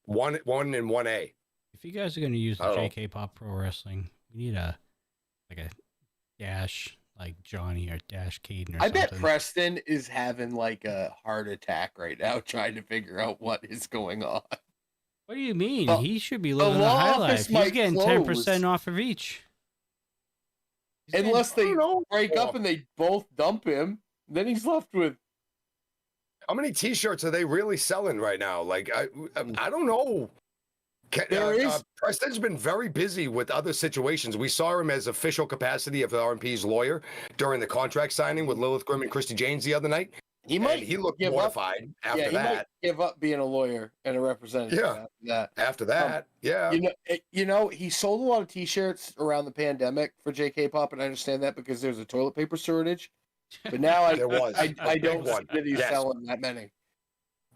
S1: 1 and 1A.
S3: If you guys are going to use the
S1: I don't know.
S3: JK Pop Pro Wrestling, we need a dash like Johnny or dash Caden or
S2: I
S3: something.
S2: bet Preston is having like a heart attack right now trying to figure out what is going on.
S3: What do you mean?
S2: The-
S3: He should be living the
S2: law
S3: high
S2: office
S3: life. He's
S2: might
S3: getting
S2: close.
S3: 10% off of each. He's getting-
S2: Unless they
S1: know.
S2: break up and they both dump him, then he's left with
S1: How many T-shirts are they really selling right now? Like, I don't know. Preston's been very busy with other situations. We saw him as official capacity of the RMP's lawyer during the contract signing with Lilith Grimm and Christy James the other night.
S2: he might
S1: And he looked
S2: give up.
S1: mortified after
S2: He might
S1: that.
S2: give up being a lawyer and a representative.
S1: Yeah.
S2: After that.
S1: After that, yeah.
S2: You know, he sold a lot of T-shirts around the pandemic for JK Pop, and I understand that because there's a toilet paper shortage. But now
S1: There was
S2: I
S1: a big
S2: don't see
S1: one.
S2: that he's
S1: Yes.
S2: selling that many.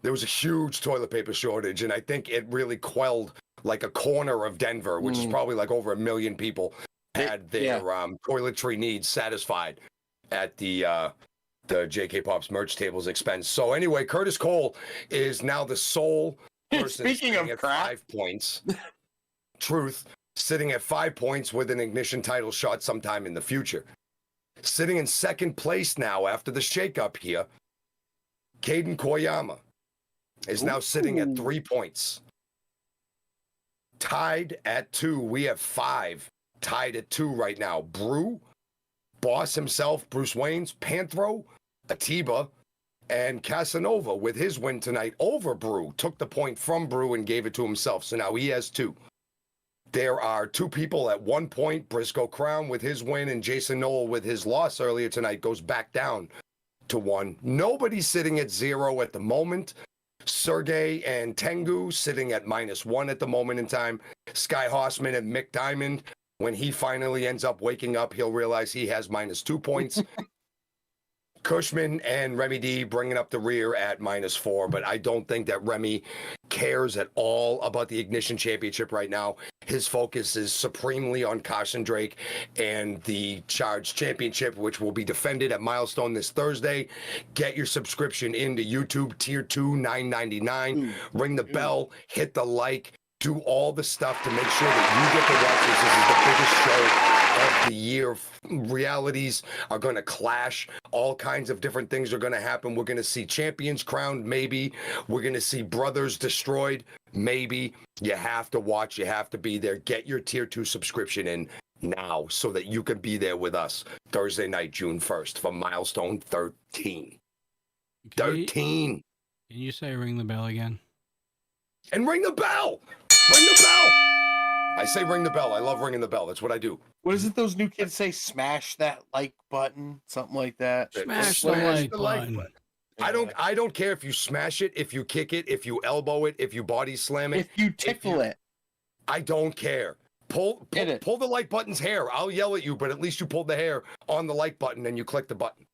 S1: There was a huge toilet paper shortage, and I think it really quelled like a corner of Denver, which is probably like over 1 million people had their toiletry needs satisfied at the JK Pop's merch table's expense. So anyway, Curtis Cole is now the sole person
S2: Speaking
S1: sitting
S2: of
S1: at
S2: crap.
S1: 5 points. Truth, sitting at 5 points with an Ignition title shot sometime in the future. Sitting in second place now after the shakeup here, Caden Koyama is now sitting at 3 points. Tied at 2. We have 5 tied at 2 right now. Brew, Boss himself, Bruce Waynes, Panthro, Atiba, and Casanova with his win tonight over Brew. Took the point from Brew and gave it to himself. So now he has 2. There are 2 people at 1 point. Briscoe Crown with his win and Jason Noel with his loss earlier tonight goes back down to 1. Nobody's sitting at 0 at the moment. Sergey and Tengu sitting at -1 at the moment in time. Sky Hossman and Mick Diamond, when he finally ends up waking up, he'll realize he has -2 points. Cushman and Remy D bringing up the rear at -4, but I don't think that Remy cares at all about the Ignition Championship right now. His focus is supremely on Carson Drake and the Charge Championship, which will be defended at Milestone this Thursday. Get your subscription into YouTube, Tier 2, $9.99. Ring the bell, hit the like, do all the stuff to make sure that you get to watch this. This is the biggest show of the year. Realities are going to clash. All kinds of different things are going to happen. We're going to see champions crowned, maybe. We're going to see brothers destroyed, maybe. You have to watch. You have to be there. Get your Tier 2 subscription in now so that you can be there with us Thursday night, June 1st for Milestone 13. 13.
S3: Can you say ring the bell again?
S1: And ring the bell. Ring the bell. I say ring the bell. I love ringing the bell. That's what I do.
S2: What is it those new kids say? Smash that like button, something like that.
S3: Smash the like button.
S1: I don't care if you smash it, if you kick it, if you elbow it, if you body slam it.
S2: If you tickle it.
S1: I don't care. Pull the like button's hair. I'll yell at you, but at least you pulled the hair on the like button and you click the button.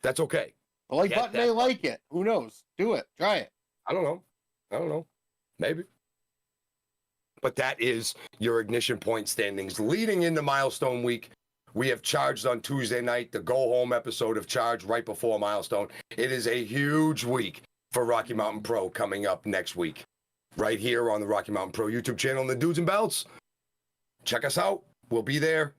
S1: That's okay.
S2: The like button may like it. Who knows? Do it. Try it.
S1: I don't know. Maybe. But that is your ignition point standings leading into Milestone week. We have Charged on Tuesday night, the go-home episode of Charged right before Milestone. It is a huge week for Rocky Mountain Pro coming up next week, right here on the Rocky Mountain Pro YouTube channel and the Dudes and Belts. Check us out. We'll be there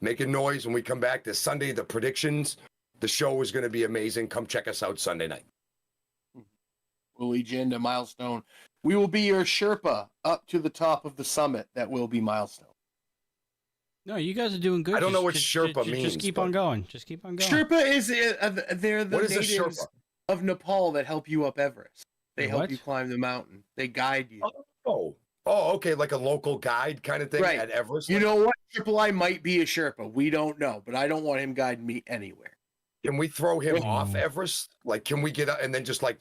S1: making noise when we come back this Sunday. The predictions, the show is going to be amazing. Come check us out Sunday night.
S2: We'll lead you into Milestone. We will be your Sherpa up to the top of the summit that will be Milestone.
S3: No, you guys are doing good.
S1: I don't know what Sherpa means.
S3: Just keep on going. Just keep on going.
S2: Sherpa is they're the natives of Nepal that help you up Everest. They help you climb the mountain. They guide you.
S1: Oh, okay, like a local guide kind of thing at Everest.
S2: You know what? Triple I might be a Sherpa. We don't know, but I don't want him guiding me anywhere.
S1: Can we throw him off Everest? Like, can we get up and then just like?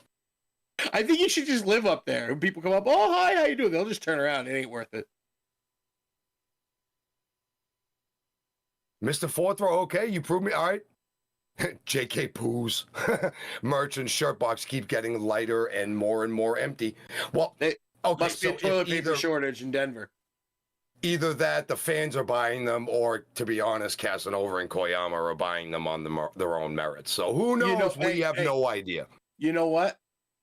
S2: I think you should just live up there. When people come up, oh hi, how you doing? They'll just turn around. It ain't worth it.
S1: Mr. Fourth Row, okay, you proved me. All right. JK Poos. Merch and shirt box keep getting lighter and more empty. Well, okay,
S2: must be a toilet paper shortage in Denver.
S1: Either that, the fans are buying them, or to be honest, Casanova and Koyama are buying them on their own merits. So who knows? We have no idea.
S2: You know what?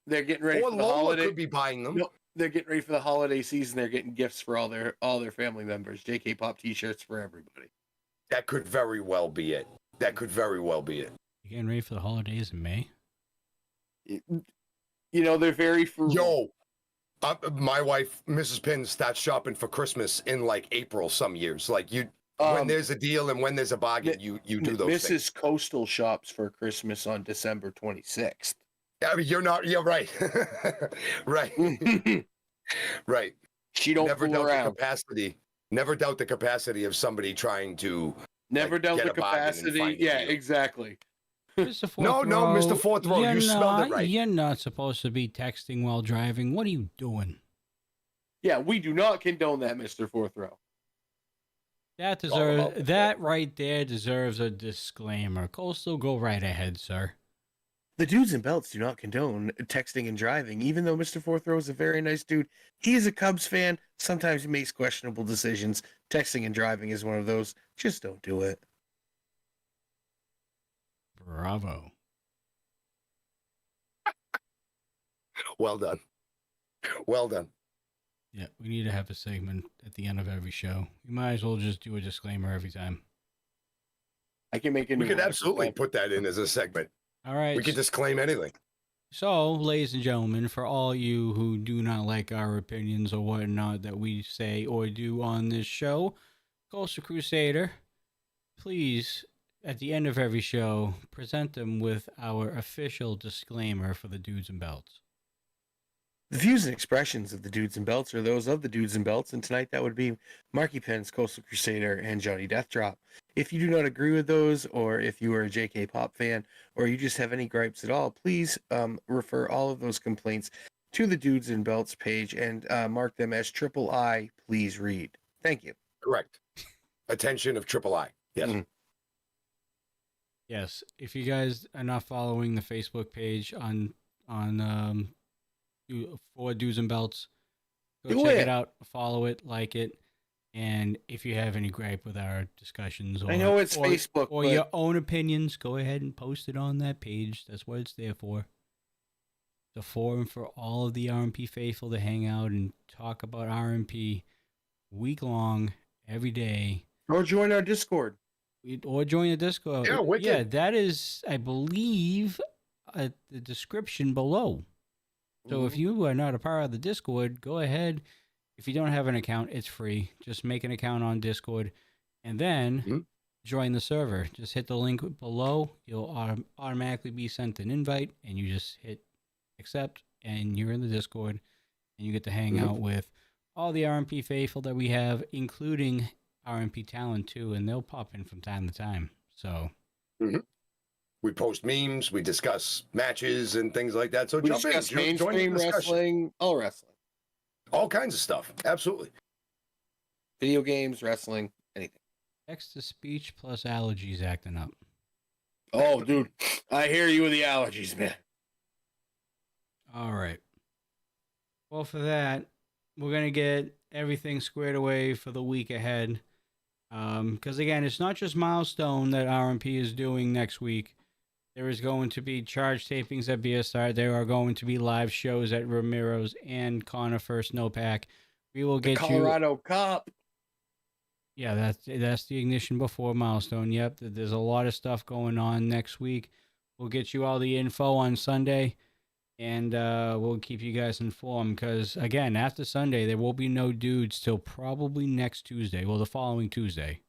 S2: They're getting ready for the holiday.
S1: Could be buying them.
S2: No, they're getting ready for the holiday season. They're getting gifts for all their family members. JK Pop T-shirts for everybody.
S1: That could very well be it.
S3: You getting ready for the holidays in May?
S2: They're very frugal.
S1: My wife, Mrs. Pin, starts shopping for Christmas in like April some years. Like when there's a deal and when there's a bargain, you do those
S2: Mrs.
S1: things.
S2: Coastal shops for Christmas on December 26th.
S1: I mean, you're right. Right. Right.
S2: She don't
S1: never
S2: fool
S1: doubt
S2: around.
S1: the capacity. Never doubt the capacity of somebody trying to
S2: doubt the capacity. Yeah, exactly.
S3: Mr. Fourth
S1: no, Mr. Fourth Row, you smelled it right.
S3: You're not supposed to be texting while driving. What are you doing?
S2: Yeah, we do not condone that, Mr. Fourth Row.
S3: That right there deserves a disclaimer. Coastal, go right ahead, sir.
S2: The Dudes and Belts do not condone texting and driving, even though Mr. Fourth Row is a very nice dude. He is a Cubs fan. Sometimes he makes questionable decisions. Texting and driving is one of those. Just don't do it.
S3: Bravo.
S1: Well done.
S3: Yeah, we need to have a segment at the end of every show. We might as well just do a disclaimer every time.
S2: I can make it.
S1: We could absolutely put that in as a segment.
S3: All right.
S1: We could disclaim anything.
S3: So, ladies and gentlemen, for all you who do not like our opinions or whatnot that we say or do on this show, Coastal Crusader, please, at the end of every show, present them with our official disclaimer for the Dudes and Belts.
S2: The views and expressions of the Dudes and Belts are those of the Dudes and Belts, and tonight that would be Marky Pence, Coastal Crusader, and Johnny Deathdrop. If you do not agree with those, or if you are a JK Pop fan, or you just have any gripes at all, please refer all of those complaints to the Dudes and Belts page and mark them as Triple I, please read. Thank you.
S1: Correct. Attention of Triple I. Yes. Mm-hmm.
S3: Yes. If you guys are not following the Facebook page for Dudes and Belts, go check it out, follow it, like it. And if you have any gripe with our discussions,
S2: I know it's Facebook,
S3: or your own opinions, go ahead and post it on that page. That's what it's there for. The forum for all of the RMP faithful to hang out and talk about RMP week long, every day.
S2: Or join our Discord.
S3: Or join the Discord.
S1: Yeah, wicked.
S3: Yeah, that is, I believe, the description below. So if you are not a part of the Discord, go ahead. If you don't have an account, it's free. Just make an account on Discord and then join the server. Just hit the link below. You'll automatically be sent an invite, and you just hit accept, and you're in the Discord, and you get to hang out with all the RMP faithful that we have, including RMP talent too, and they'll pop in from time to time. So
S1: we post memes, we discuss matches and things like that. So
S2: We
S1: jump in,
S2: discuss
S1: join the
S2: mainstream
S1: discussion.
S2: wrestling, all wrestling,
S1: All kinds of stuff. Absolutely.
S2: video games, wrestling, anything.
S3: text to speech plus allergies acting up.
S2: Oh, dude, I hear you with the allergies, man.
S3: All right. Well, for that, we're going to get everything squared away for the week ahead. Because, again, it's not just Milestone that RMP is doing next week. There is going to be charge tapings at BSR. There are going to be live shows at Ramiro's and Connor for Snowpack. We will get
S2: Colorado Cup.
S3: Yeah, that's the ignition before Milestone. Yep, there's a lot of stuff going on next week. We'll get you all the info on Sunday, and we'll keep you guys informed. Because again, after Sunday, there will be no dudes till probably next Tuesday. Well, the following Tuesday,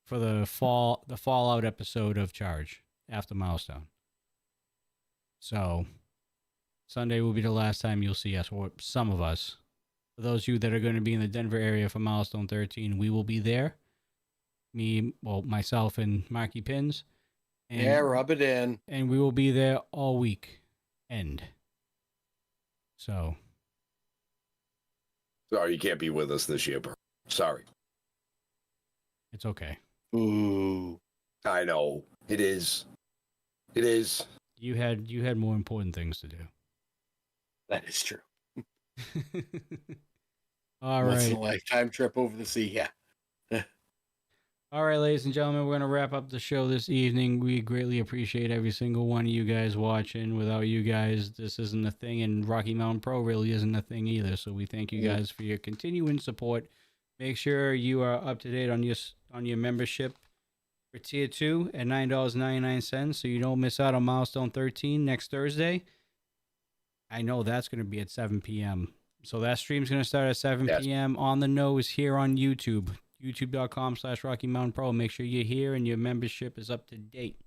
S3: for the Fallout episode of Charge after Milestone. So Sunday will be the last time you'll see us, or some of us. For those of you that are going to be in the Denver area for Milestone 13, we will be there. Myself and Marky Pins. And,
S2: Yeah, rub it in.
S3: And we will be there all week. So.
S1: Sorry, you can't be with us this year, bro. Sorry.
S3: It's okay.
S2: Ooh.
S1: I know. It is. It is.
S3: You had more important things to do.
S2: That is true.
S3: All
S2: Once in
S3: right.
S2: a lifetime trip over the sea, yeah.
S3: All right, ladies and gentlemen, we're going to wrap up the show this evening. We greatly appreciate every single one of you guys watching. Without you guys, this isn't a thing, and Rocky Mountain Pro really isn't a thing either. So we thank you guys for your continuing support. Make sure you are up to date on your membership for Tier 2 at $9.99 so you don't miss out on Milestone 13 next Thursday. I know that's going to be at 7 p.m. So that stream's going to start at 7 p.m. on the nose here on YouTube. YouTube.com/Rocky Mountain Pro. Make sure you're here and your membership is up to date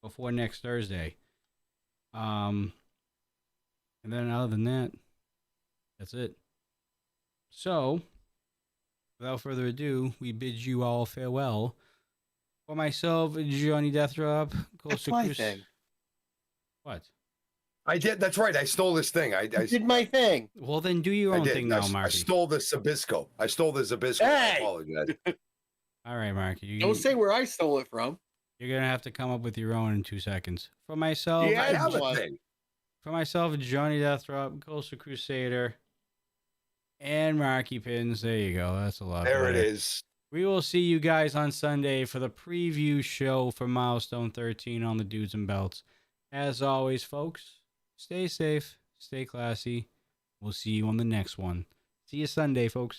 S3: before next Thursday. And then other than that, that's it. So, without further ado, we bid you all farewell. For myself, Johnny Deathdrop,
S2: That's my thing.
S3: What?
S1: I did. That's right. I stole this thing. I
S2: did my thing.
S3: Well, then do your own thing now, Marky.
S1: I stole the Zabisco.
S2: Hey!
S1: I apologize.
S3: All right, Marky.
S2: Don't say where I stole it from.
S3: You're going to have to come up with your own in 2 seconds. For myself,
S1: I have a thing.
S3: For myself, Johnny Deathdrop, Coastal Crusader, and Marky Pins. There you go. That's a lot.
S1: There
S3: better.
S1: it is.
S3: We will see you guys on Sunday for the preview show for Milestone 13 on the Dudes and Belts. As always, folks, stay safe, stay classy. We'll see you on the next one. See you Sunday, folks.